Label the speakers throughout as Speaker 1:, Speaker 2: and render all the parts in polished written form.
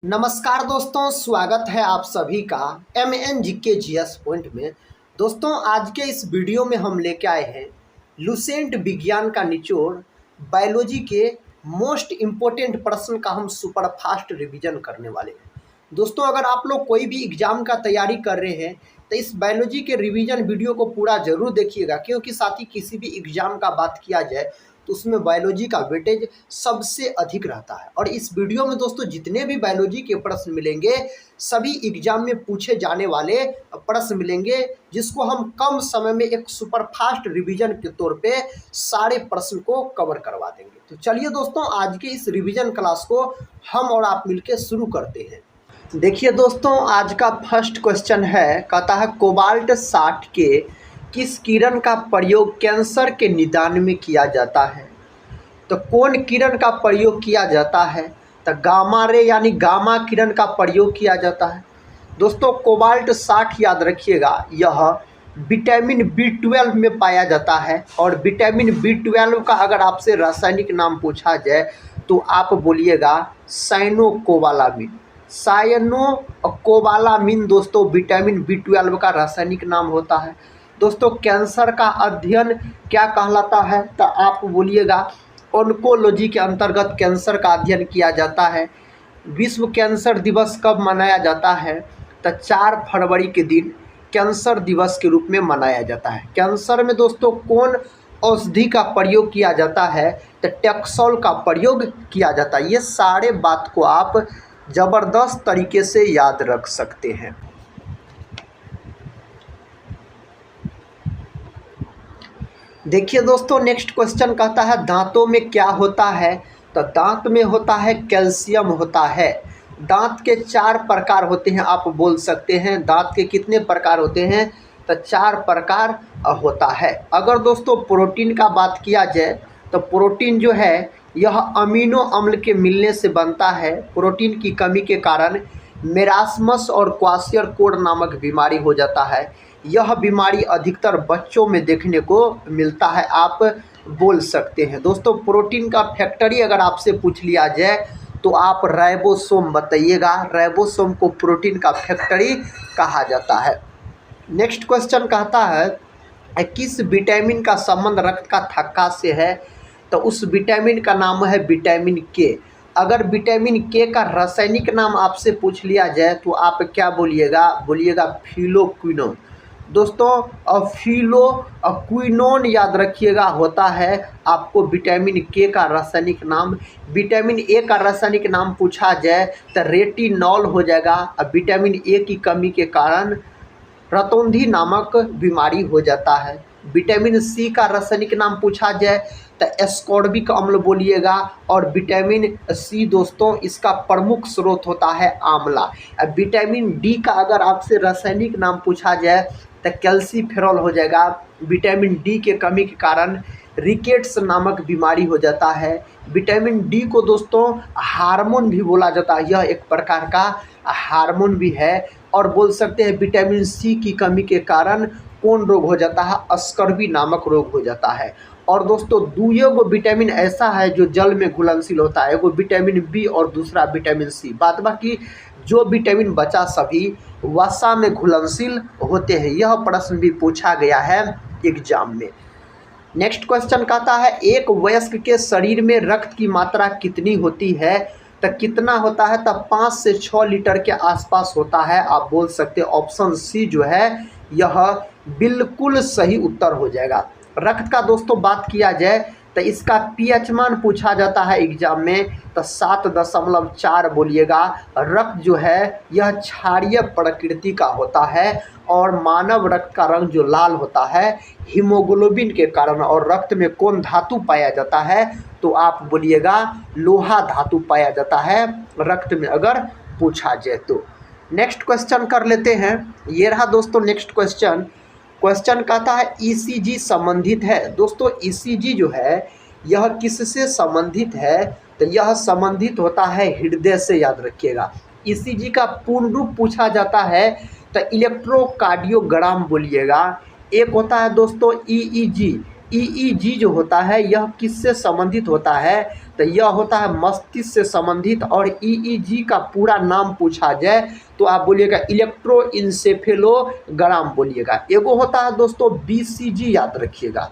Speaker 1: नमस्कार दोस्तों, स्वागत है आप सभी का MN GK GS पॉइंट में। दोस्तों, आज के इस वीडियो में हम लेके आए हैं लुसेंट विज्ञान का निचोड़ बायोलॉजी के मोस्ट इम्पोर्टेंट प्रश्न का हम सुपर फास्ट रिवीजन करने वाले हैं। दोस्तों, अगर आप लोग कोई भी एग्जाम का तैयारी कर रहे हैं तो इस बायोलॉजी के रिवीजन वीडियो को पूरा जरूर देखिएगा, क्योंकि साथ ही किसी भी एग्जाम का बात किया जाए तो उसमें बायोलॉजी का वेटेज सबसे अधिक रहता है। और इस वीडियो में दोस्तों जितने भी बायोलॉजी के प्रश्न मिलेंगे सभी एग्जाम में पूछे जाने वाले प्रश्न मिलेंगे, जिसको हम कम समय में एक सुपर फास्ट रिवीजन के तौर पे सारे प्रश्न को कवर करवा देंगे। तो चलिए दोस्तों, आज के इस रिवीजन क्लास को हम और आप मिलकर शुरू करते हैं। देखिए दोस्तों, आज का फर्स्ट क्वेश्चन है, कहता है कोबाल्ट 60 के किस किरण का प्रयोग कैंसर के निदान में किया जाता है? तो कौन किरण का प्रयोग किया जाता है? तो गामा रे यानी गामा किरण का प्रयोग किया जाता है। दोस्तों, कोबाल्ट 60 याद रखिएगा, यह विटामिन B12 में पाया जाता है। और विटामिन B12 का अगर आपसे रासायनिक नाम पूछा जाए तो आप बोलिएगा साइनोकोबालामिन। साइनोकोबालामिन दोस्तों विटामिन B12 का रासायनिक नाम होता है। दोस्तों, कैंसर का अध्ययन क्या कहलाता है? तो आप बोलिएगा ऑन्कोलॉजी के अंतर्गत कैंसर का अध्ययन किया जाता है। विश्व कैंसर दिवस कब मनाया जाता है? तो 4 फरवरी के दिन कैंसर दिवस के रूप में मनाया जाता है। कैंसर में दोस्तों कौन औषधि का प्रयोग किया जाता है? तो टैक्सोल का प्रयोग किया जाता है। ये सारे बात को आप ज़बरदस्त तरीके से याद रख सकते हैं। देखिए दोस्तों, नेक्स्ट क्वेश्चन कहता है दांतों में क्या होता है? तो दांत में होता है कैल्शियम होता है। दांत के 4 प्रकार होते हैं, आप बोल सकते हैं दांत के कितने प्रकार होते हैं? तो 4 प्रकार होता है। अगर दोस्तों प्रोटीन का बात किया जाए तो प्रोटीन जो है यह अमीनो अम्ल के मिलने से बनता है। प्रोटीन की कमी के कारण मेरास्मस और क्वाशियरकोड नामक बीमारी हो जाता है। यह बीमारी अधिकतर बच्चों में देखने को मिलता है, आप बोल सकते हैं। दोस्तों, प्रोटीन का फैक्टरी अगर आपसे पूछ लिया जाए तो आप राइबोसोम बताइएगा। राइबोसोम को प्रोटीन का फैक्टरी कहा जाता है। नेक्स्ट क्वेश्चन कहता है किस विटामिन का संबंध रक्त का थक्का से है? तो उस विटामिन का नाम है विटामिन के। अगर विटामिन के का रासायनिक नाम आपसे पूछ लिया जाए तो आप क्या बोलिएगा? बोलिएगा फिलोक्विनोन। दोस्तों, फिलोक्विनोन याद रखिएगा होता है आपको विटामिन के का रासायनिक नाम। विटामिन ए का रासायनिक नाम पूछा जाए तो रेटिनॉल हो जाएगा। अब विटामिन ए की कमी के कारण रतौंधी नामक बीमारी हो जाता है। विटामिन सी का रासायनिक नाम पूछा जाए तो एस्कॉर्बिक अम्ल बोलिएगा। और विटामिन सी दोस्तों इसका प्रमुख स्रोत होता है आंवला। अब विटामिन डी का अगर आपसे रासायनिक नाम पूछा जाए तो कैल्सीफेरॉल हो जाएगा। विटामिन डी के कमी के कारण रिकेट्स नामक बीमारी हो जाता है। विटामिन डी को दोस्तों हार्मोन भी बोला जाता है, यह एक प्रकार का हार्मोन भी है। और बोल सकते हैं विटामिन सी की कमी के कारण कौन रोग हो जाता है? अस्कर्वी नामक रोग हो जाता है। और दोस्तों दुगो विटामिन ऐसा है जो जल में घुलनशील होता है, एगो विटामिन बी और दूसरा विटामिन सी। बाद बाकी जो विटामिन बचा सभी वसा में घुलनशील होते हैं। यह प्रश्न भी पूछा गया है एग्जाम में। नेक्स्ट क्वेश्चन कहता है एक वयस्क के शरीर में रक्त की मात्रा कितनी होती है? तो कितना होता है? तो 5 से 6 लीटर के आसपास होता है, आप बोल सकते हैं ऑप्शन सी जो है यह बिल्कुल सही उत्तर हो जाएगा। रक्त का दोस्तों बात किया जाए तो इसका पीएच मान पूछा जाता है एग्जाम में तो 7.4 बोलिएगा। रक्त जो है यह क्षारीय प्रकृति का होता है और मानव रक्त का रंग जो लाल होता है हीमोग्लोबिन के कारण। और रक्त में कौन धातु पाया जाता है? तो आप बोलिएगा लोहा धातु पाया जाता है रक्त में, अगर पूछा जाए तो। नेक्स्ट क्वेश्चन कर लेते हैं, ये रहा दोस्तों नेक्स्ट क्वेश्चन। क्वेश्चन कहता है ईसीजी संबंधित है। दोस्तों ईसीजी जो है यह किससे संबंधित है? तो यह संबंधित होता है हृदय से, याद रखिएगा। ईसीजी का पूर्ण रूप पूछा जाता है तो इलेक्ट्रोकार्डियोग्राम बोलिएगा। एक होता है दोस्तों ईईजी। ईईजी जो होता है यह किससे संबंधित होता है? तो यह होता है मस्तिष्क से संबंधित। और ईईजी का पूरा नाम पूछा जाए तो आप बोलिएगा इलेक्ट्रोइंसेफेलोग्राम बोलिएगा। एगो होता है दोस्तों बीसीजी, याद रखिएगा,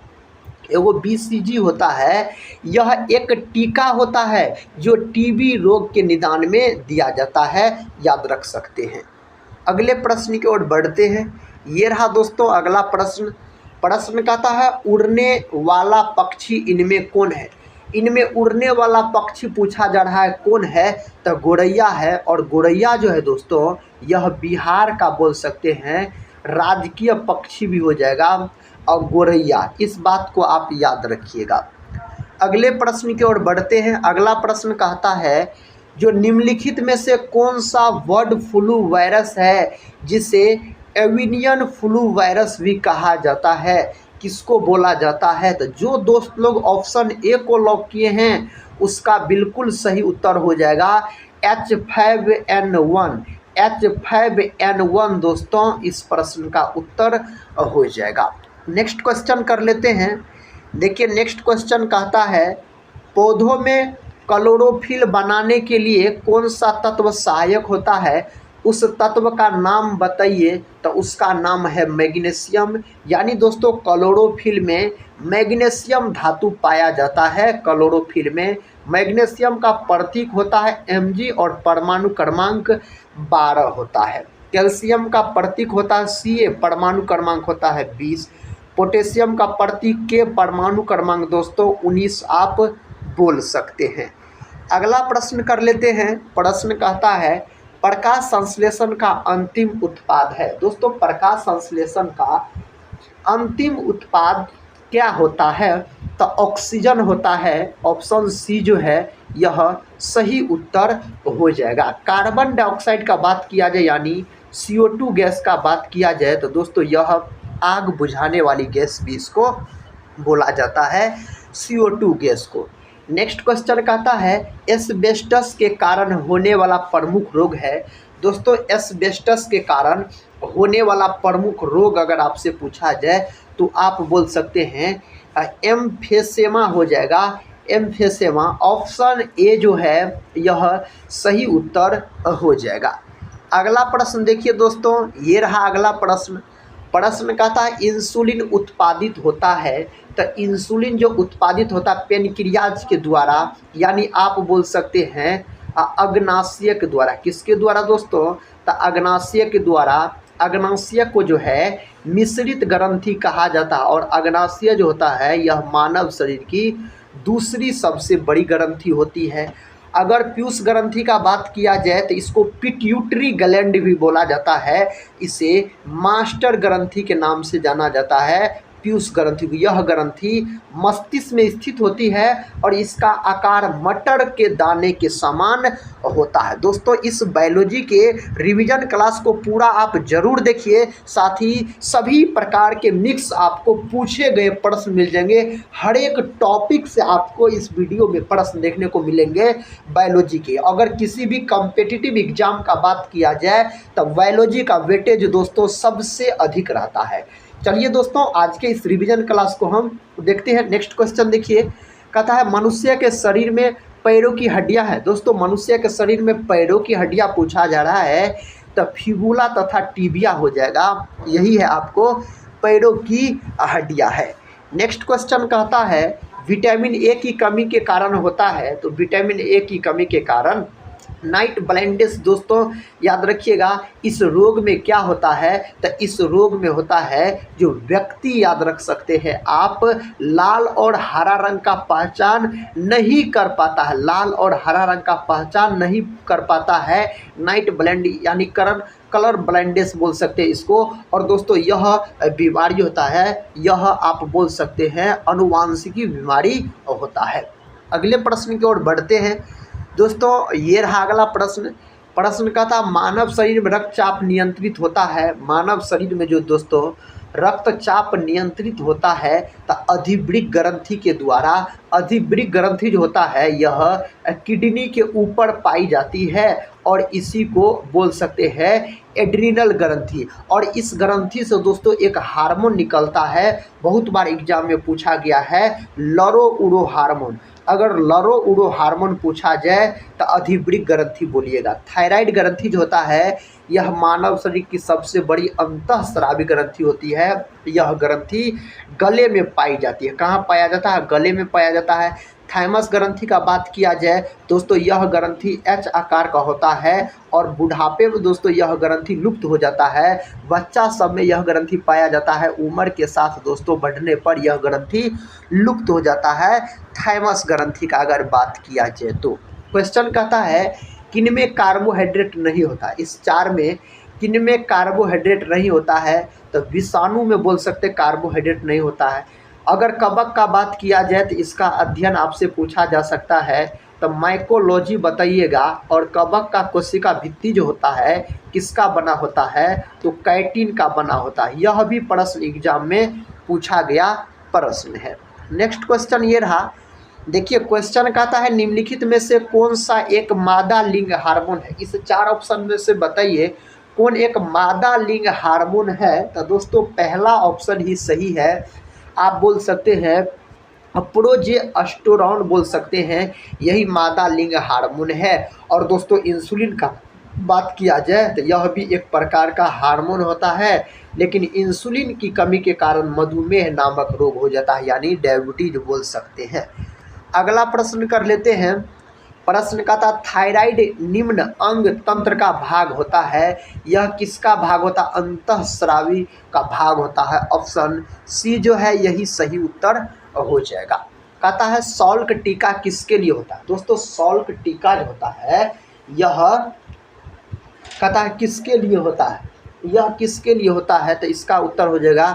Speaker 1: एगो बीसीजी होता है, यह एक टीका होता है जो टीबी रोग के निदान में दिया जाता है, याद रख सकते हैं। अगले प्रश्न की ओर बढ़ते हैं। ये रहा दोस्तों अगला प्रश्न। प्रश्न कहता है उड़ने वाला पक्षी इनमें कौन है। इनमें उड़ने वाला पक्षी पूछा जा रहा है कौन है, तो गौरैया है। और गौरैया जो है दोस्तों यह बिहार का बोल सकते हैं राजकीय पक्षी भी हो जाएगा और गौरैया, इस बात को आप याद रखिएगा। अगले प्रश्न की ओर बढ़ते हैं। अगला प्रश्न कहता है जो निम्नलिखित में से कौन सा बर्ड फ्लू वायरस है जिसे एवियन फ्लू वायरस भी कहा जाता है, किसको बोला जाता है। तो जो दोस्त लोग ऑप्शन ए को लॉक किए हैं उसका बिल्कुल सही उत्तर हो जाएगा H5N1। H5N1 दोस्तों इस प्रश्न का उत्तर हो जाएगा। नेक्स्ट क्वेश्चन कर लेते हैं। देखिए नेक्स्ट क्वेश्चन कहता है पौधों में क्लोरोफिल बनाने के लिए कौन सा तत्व सहायक होता है, उस तत्व का नाम बताइए। तो उसका नाम है मैग्नीशियम। यानी दोस्तों क्लोरोफिल में मैग्नीशियम धातु पाया जाता है। क्लोरोफिल में मैग्नीशियम का प्रतीक होता है Mg और परमाणु क्रमांक 12 होता है। कैल्शियम का प्रतीक होता है Ca, परमाणु क्रमांक होता है 20। पोटेशियम का प्रतीक K, परमाणु क्रमांक दोस्तों 19 आप बोल सकते हैं। अगला प्रश्न कर लेते हैं। प्रश्न कहता है प्रकाश संश्लेषण का अंतिम उत्पाद है। दोस्तों प्रकाश संश्लेषण का अंतिम उत्पाद क्या होता है, तो ऑक्सीजन होता है। ऑप्शन सी जो है यह सही उत्तर हो जाएगा। कार्बन डाइऑक्साइड का बात किया जाए यानी CO2 गैस का बात किया जाए तो दोस्तों यह आग बुझाने वाली गैस भी इसको बोला जाता है, CO2 गैस को। नेक्स्ट क्वेश्चन कहता है एस्बेस्टस के कारण होने वाला प्रमुख रोग है। दोस्तों एस्बेस्टस के कारण होने वाला प्रमुख रोग अगर आपसे पूछा जाए तो आप बोल सकते हैं एम्फेसेमा हो जाएगा, एम्फेसेमा। ऑप्शन ए जो है यह सही उत्तर हो जाएगा। अगला प्रश्न देखिए दोस्तों, ये रहा अगला प्रश्न। प्रश्न कहता है इंसुलिन उत्पादित होता है, तो इंसुलिन जो उत्पादित होता है पेनक्रियाज के द्वारा, यानी आप बोल सकते हैं अग्नाशय के द्वारा। किसके द्वारा दोस्तों, तो अग्नाशय के द्वारा। अग्नाशय को जो है मिश्रित ग्रंथि कहा जाता है और अग्नाशय जो होता है यह मानव शरीर की दूसरी सबसे बड़ी ग्रंथि होती है। अगर पीयूष ग्रंथि का बात किया जाए तो इसको पिट्यूटरी ग्लैंड भी बोला जाता है। इसे मास्टर ग्रंथि के नाम से जाना जाता है। पीयूष ग्रंथि को, यह ग्रंथि मस्तिष्क में स्थित होती है और इसका आकार मटर के दाने के समान होता है। दोस्तों इस बायोलॉजी के रिवीजन क्लास को पूरा आप जरूर देखिए, साथ ही सभी प्रकार के मिक्स आपको पूछे गए प्रश्न मिल जाएंगे। हर एक टॉपिक से आपको इस वीडियो में प्रश्न देखने को मिलेंगे बायोलॉजी के। अगर किसी भी कॉम्पिटिटिव एग्जाम का बात किया जाए तो बायोलॉजी का वेटेज दोस्तों सबसे अधिक रहता है। चलिए दोस्तों आज के इस रिवीजन क्लास को हम देखते हैं। नेक्स्ट क्वेश्चन देखिए, कहता है मनुष्य के शरीर में पैरों की हड्डियां हैं। दोस्तों मनुष्य के शरीर में पैरों की हड्डियां पूछा जा रहा है तो फिबुला तथा टिबिया हो जाएगा। यही है आपको पैरों की हड्डियां है। नेक्स्ट क्वेश्चन कहता है विटामिन ए की कमी के कारण होता है, तो विटामिन ए की कमी के कारण नाइट ब्लाइंडनेस। दोस्तों याद रखिएगा इस रोग में क्या होता है, तो इस रोग में होता है जो व्यक्ति, याद रख सकते हैं आप, लाल और हरा रंग का पहचान नहीं कर पाता है। लाल और हरा रंग का पहचान नहीं कर पाता है, नाइट ब्लाइंड यानी कलर ब्लाइंडनेस बोल सकते हैं इसको। और दोस्तों यह बीमारी होता है, यह आप बोल सकते हैं अनुवांशिकी बीमारी होता है। अगले प्रश्न की ओर बढ़ते हैं दोस्तों, ये रहा अगला प्रश्न। प्रश्न का था मानव शरीर में रक्तचाप नियंत्रित होता है। मानव शरीर में जो दोस्तों रक्तचाप नियंत्रित होता है तो अधिवृक्क ग्रंथि के द्वारा। अधिवृक्क ग्रंथि जो होता है यह किडनी के ऊपर पाई जाती है और इसी को बोल सकते हैं एड्रिनल ग्रंथि। और इस ग्रंथि से दोस्तों एक हार्मोन निकलता है, बहुत बार एग्जाम में पूछा गया है, लरो उरो हार्मोन। अगर लरो उड़ो हार्मोन पूछा जाए तो अधिवृक्क ग्रंथि बोलिएगा। थायराइड ग्रंथि जो होता है यह मानव शरीर की सबसे बड़ी अंतःस्रावी ग्रंथि होती है। यह ग्रंथि गले में पाई जाती है। कहाँ पाया जाता है? गले में पाया जाता है। थाइमस ग्रंथि का बात किया जाए दोस्तों, यह ग्रंथि एच आकार का होता है और बुढ़ापे में दोस्तों यह ग्रंथि लुप्त हो जाता है। बच्चा सब में यह ग्रंथि पाया जाता है। उम्र के साथ दोस्तों बढ़ने पर यह ग्रंथि लुप्त हो जाता है। थाइमस ग्रंथि का अगर बात किया जाए तो क्वेश्चन कहता है किनमें कार्बोहाइड्रेट नहीं होता? इस चार में किनमें कार्बोहाइड्रेट नहीं होता है? तो विषाणु में बोल सकते कार्बोहाइड्रेट नहीं होता है। अगर कवक का बात किया जाए तो इसका अध्ययन आपसे पूछा जा सकता है, तो माइकोलॉजी बताइएगा। और कवक का कोशिका भित्ति जो होता है किसका बना होता है? तो कैटिन का बना होता है। यह भी प्रश्न एग्जाम में पूछा गया प्रश्न है। नेक्स्ट क्वेश्चन ये रहा, देखिए क्वेश्चन कहता है निम्नलिखित में से कौन सा एक मादा लिंग हार्मोन है? इस चार ऑप्शन में से बताइए कौन एक मादा लिंग हार्मोन है? तो दोस्तों पहला ऑप्शन ही सही है। आप बोल सकते हैं प्रोजेस्टेरोन बोल सकते हैं, यही मादा लिंग हार्मोन है। और दोस्तों इंसुलिन का बात किया जाए तो यह भी एक प्रकार का हार्मोन होता है, लेकिन इंसुलिन की कमी के कारण मधुमेह नामक रोग हो जाता है, यानी डायबिटीज बोल सकते हैं। अगला प्रश्न कर लेते हैं। प्रश्न का था थायराइड निम्न अंग तंत्र का भाग होता है, यह किसका भाग होता है? अंतःस्रावी का भाग होता है। ऑप्शन सी जो है यही सही उत्तर हो जाएगा। कहता है सॉल्क टीका किसके लिए होता है? दोस्तों सॉल्क टीका जो होता है यह कहता है किसके लिए होता है? यह किसके लिए होता है? तो इसका उत्तर हो जाएगा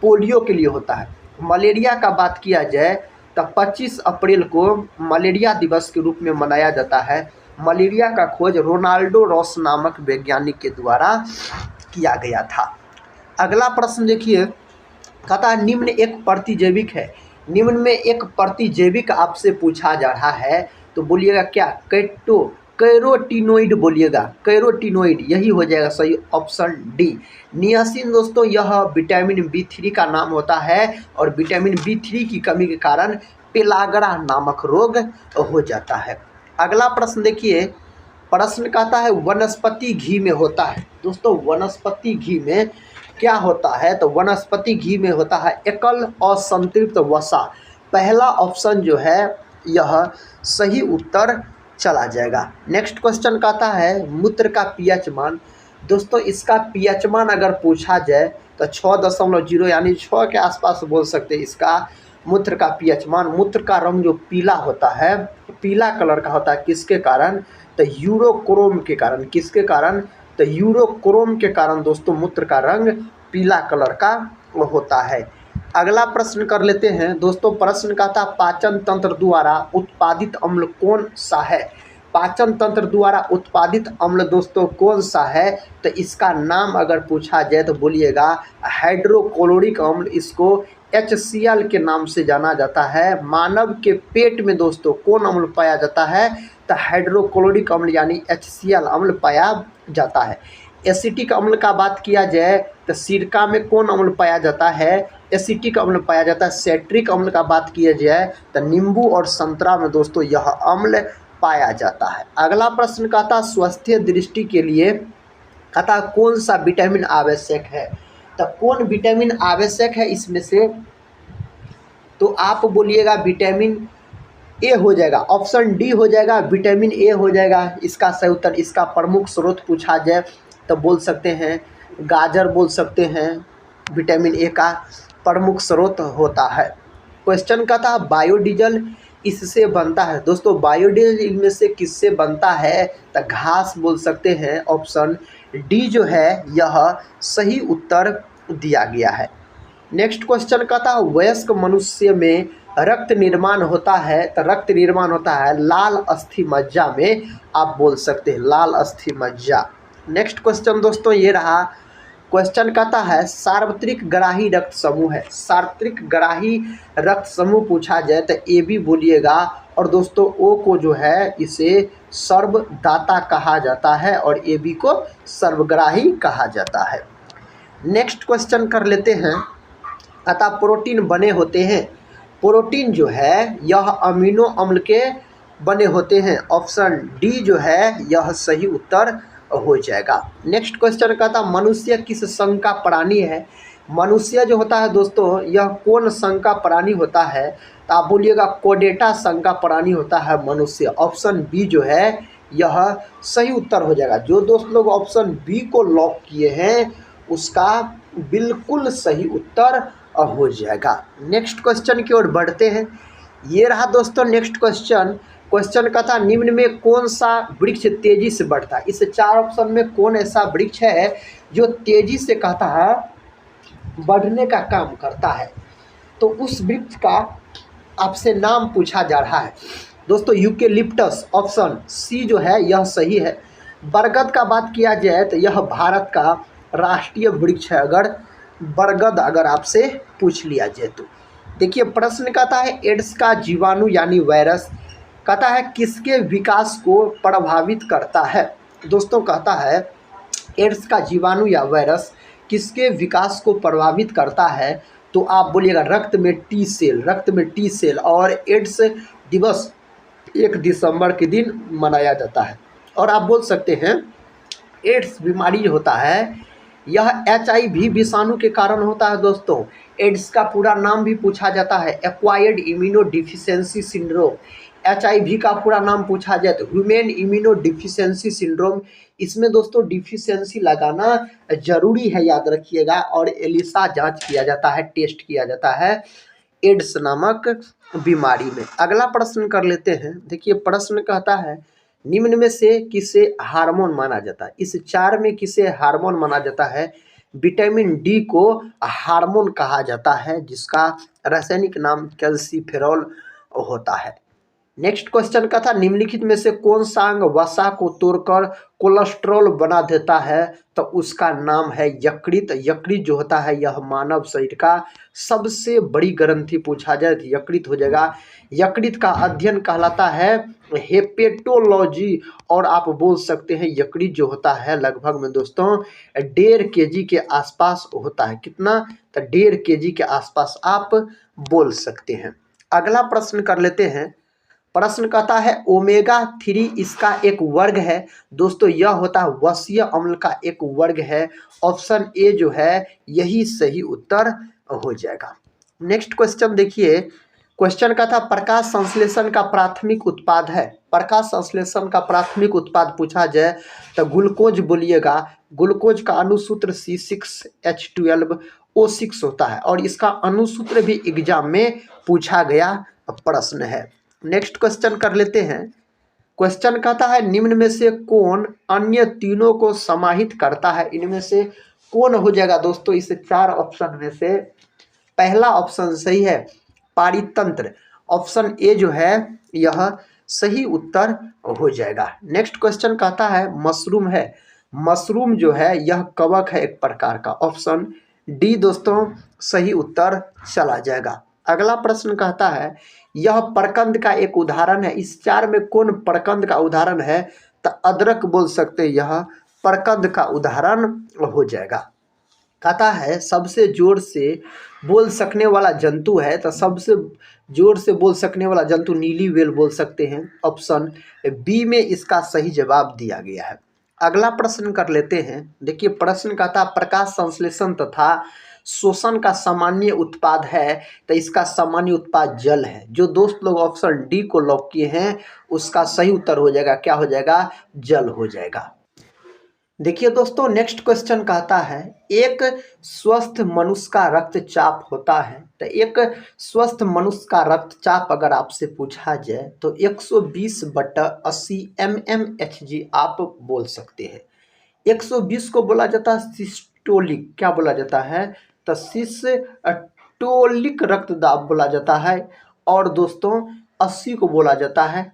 Speaker 1: पोलियो के लिए होता है। मलेरिया का बात किया जाए तो 25 अप्रैल को मलेरिया दिवस के रूप में मनाया जाता है। मलेरिया का खोज रोनाल्डो रॉस नामक वैज्ञानिक के द्वारा किया गया था। अगला प्रश्न देखिए, कहता है निम्न एक प्रतिजैविक है। निम्न में एक प्रतिजैविक आपसे पूछा जा रहा है, तो बोलिएगा क्या? कैरोटीनोइड बोलिएगा। कैरोटीनोइड यही हो जाएगा सही, ऑप्शन डी। नियासिन दोस्तों यह विटामिन B3 का नाम होता है और विटामिन B3 की कमी के कारण पेलागरा नामक रोग हो जाता है। अगला प्रश्न देखिए, प्रश्न कहता है वनस्पति घी में होता है। दोस्तों वनस्पति घी में क्या होता है? तो वनस्पति घी में होता है एकल असंतृप्त वसा। पहला ऑप्शन जो है यह सही उत्तर चला जाएगा। नेक्स्ट क्वेश्चन कहता है मूत्र का पीएच मान। दोस्तों इसका पीएच मान अगर पूछा जाए तो 6.0 यानी 6 के आसपास बोल सकते हैं इसका मूत्र का पीएच मान। मूत्र का रंग जो पीला होता है, पीला कलर का होता है, किसके कारण? तो यूरोक्रोम के कारण। किसके कारण? तो यूरोक्रोम के कारण दोस्तों मूत्र का रंग पीला कलर का होता है। अगला प्रश्न कर लेते हैं दोस्तों। प्रश्न का था पाचन तंत्र द्वारा उत्पादित अम्ल कौन सा है? पाचन तंत्र द्वारा उत्पादित अम्ल दोस्तों कौन सा है? तो इसका नाम अगर पूछा जाए तो बोलिएगा हाइड्रोक्लोरिक अम्ल। इसको HCl के नाम से जाना जाता है। मानव के पेट में दोस्तों कौन अम्ल पाया जाता है? तो हाइड्रोक्लोरिक अम्ल यानी HCl अम्ल पाया जाता है। एसिटिक अम्ल का बात किया जाए तो सिरका में कौन अम्ल पाया जाता है? एसिटिक अम्ल पाया जाता है। सेट्रिक अम्ल का बात किया जाए तो नींबू और संतरा में दोस्तों यह अम्ल पाया जाता है। अगला प्रश्न कहता स्वास्थ्य दृष्टि के लिए कहता कौन सा विटामिन आवश्यक है? तो कौन विटामिन आवश्यक है इसमें से? तो आप बोलिएगा विटामिन ए हो जाएगा, ऑप्शन डी हो जाएगा, विटामिन ए हो जाएगा इसका सही उत्तर। इसका प्रमुख स्रोत पूछा जाए तो बोल सकते हैं गाजर बोल सकते हैं, विटामिन ए का प्रमुख स्रोत होता है। क्वेश्चन का था बायोडीजल इससे बनता है। दोस्तों बायोडीजल इनमें से किससे बनता है? तो घास बोल सकते हैं। ऑप्शन डी जो है यह सही उत्तर दिया गया है। नेक्स्ट क्वेश्चन का था वयस्क मनुष्य में रक्त निर्माण होता है, तो रक्त निर्माण होता है लाल अस्थि मज्जा में। आप बोल सकते हैं लाल अस्थि मज्जा। नेक्स्ट क्वेश्चन दोस्तों ये रहा। क्वेश्चन कहता है सार्वत्रिक ग्राही रक्त समूह है। सार्वत्रिक ग्राही रक्त समूह पूछा जाए तो ए बी बोलिएगा। और दोस्तों ओ को जो है इसे सर्वदाता कहा जाता है और ए बी को सर्वग्राही कहा जाता है। नेक्स्ट क्वेश्चन कर लेते हैं। अतः प्रोटीन बने होते हैं प्रोटीन जो है यह अमीनो अम्ल के बने होते हैं। ऑप्शन डी जो है यह सही उत्तर हो जाएगा। नेक्स्ट क्वेश्चन कहता मनुष्य किस संघ का प्राणी है। मनुष्य जो होता है दोस्तों यह कौन संघ का प्राणी होता है, तो आप बोलिएगा कोडेटा संघ का प्राणी होता है मनुष्य। ऑप्शन बी जो है यह सही उत्तर हो जाएगा। जो दोस्त लोग ऑप्शन बी को लॉक किए हैं उसका बिल्कुल सही उत्तर हो जाएगा। नेक्स्ट क्वेश्चन की ओर बढ़ते हैं। ये रहा दोस्तों नेक्स्ट क्वेश्चन। क्वेश्चन का था निम्न में कौन सा वृक्ष तेजी से बढ़ता है। इस चार ऑप्शन में कौन ऐसा वृक्ष है जो तेजी से कहता है बढ़ने का काम करता है, तो उस वृक्ष का आपसे नाम पूछा जा रहा है दोस्तों। यूकेलिप्टस ऑप्शन सी जो है यह सही है। बरगद का बात किया जाए तो यह भारत का राष्ट्रीय वृक्ष है, अगर बरगद अगर आपसे पूछ लिया जाए तो। देखिए प्रश्न कहता है एड्स का जीवाणु यानी वायरस कहता है किसके विकास को प्रभावित करता है। दोस्तों कहता है एड्स का जीवाणु या वायरस किसके विकास को प्रभावित करता है, तो आप बोलिएगा रक्त में टी सेल, रक्त में टी सेल। और एड्स दिवस 1 दिसंबर के दिन मनाया जाता है। और आप बोल सकते हैं एड्स बीमारी जो होता है यह HIV विषाणु के कारण होता है दोस्तों। एड्स का पूरा नाम भी पूछा जाता है acquired immuno deficiency syndrome. HIV का पूरा नाम पूछा जाए तो ह्यूमन इम्यूनो डिफिशियंसी सिंड्रोम। इसमें दोस्तों डिफिशियंसी लगाना जरूरी है, याद रखिएगा। और एलिसा जांच किया जाता है, टेस्ट किया जाता है एड्स नामक बीमारी में। अगला प्रश्न कर लेते हैं। देखिए प्रश्न कहता है निम्न में से किसे हार्मोन माना जाता है। इस चार में किसे हार्मोन माना जाता है। विटामिन डी को हार्मोन कहा जाता है जिसका रासायनिक नाम कैल्सीफेरॉल होता है। नेक्स्ट क्वेश्चन का था निम्नलिखित में से कौन सा अंग वसा को तोड़कर कोलेस्ट्रॉल बना देता है, तो उसका नाम है यकृत। यकृत जो होता है यह मानव शरीर का सबसे बड़ी ग्रंथि पूछा जाए तो यकृत हो जाएगा। यकृत का अध्ययन कहलाता है हेपेटोलॉजी। और आप बोल सकते हैं यकृत जो होता है लगभग में दोस्तों 1.5 kg के आसपास होता है। कितना, तो 1.5 kg के आसपास आप बोल सकते हैं। अगला प्रश्न कर लेते हैं। प्रश्न कहता है ओमेगा 3 इसका एक वर्ग है। दोस्तों यह होता है वसीय अम्ल का एक वर्ग है। ऑप्शन ए जो है यही सही उत्तर हो जाएगा। नेक्स्ट क्वेश्चन देखिए। क्वेश्चन का था प्रकाश संश्लेषण का प्राथमिक उत्पाद है। प्रकाश संश्लेषण का प्राथमिक उत्पाद पूछा जाए तो ग्लूकोज बोलिएगा। ग्लूकोज का अणुसूत्र C6H12O6 होता है और इसका अणुसूत्र भी एग्जाम में पूछा गया प्रश्न है। नेक्स्ट क्वेश्चन कर लेते हैं। क्वेश्चन कहता है निम्न में से कौन अन्य तीनों को समाहित करता है। इनमें से कौन हो जाएगा दोस्तों। इस चार ऑप्शन में से पहला ऑप्शन सही है पारितंत्र। ऑप्शन ए जो है यह सही उत्तर हो जाएगा। नेक्स्ट क्वेश्चन कहता है मशरूम है। मशरूम जो है यह कवक है एक प्रकार का। ऑप्शन डी दोस्तों सही उत्तर चला जाएगा। अगला प्रश्न कहता है यह प्रकंद का एक उदाहरण है। इस चार में कौन प्रकंद का उदाहरण है, तो अदरक बोल सकते हैं यह प्रकंद का उदाहरण हो जाएगा। कहता है सबसे जोर से बोल सकने वाला जंतु है, तो सबसे जोर से बोल सकने वाला जंतु नीली व्हेल बोल सकते हैं। ऑप्शन बी में इसका सही जवाब दिया गया है। अगला प्रश्न कर लेते हैं। देखिए प्रश्न कहता प्रकाश संश्लेषण तथा शोषण का सामान्य उत्पाद है, तो इसका सामान्य उत्पाद जल है। जो दोस्त लोग ऑप्शन डी को लॉक किए हैं उसका सही उत्तर हो जाएगा, क्या हो जाएगा, जल हो जाएगा। देखिए दोस्तों नेक्स्ट क्वेश्चन कहता है एक स्वस्थ मनुष्य का रक्तचाप होता है, तो एक स्वस्थ मनुष्य का रक्तचाप अगर आपसे पूछा जाए तो 120/80 mmHg आप बोल सकते हैं। 120 को बोला जाता है सिस्टोलिक, क्या बोला जाता है, तो सिस्टोलिक रक्तदाब बोला जाता है। और दोस्तों 80 को बोला जाता है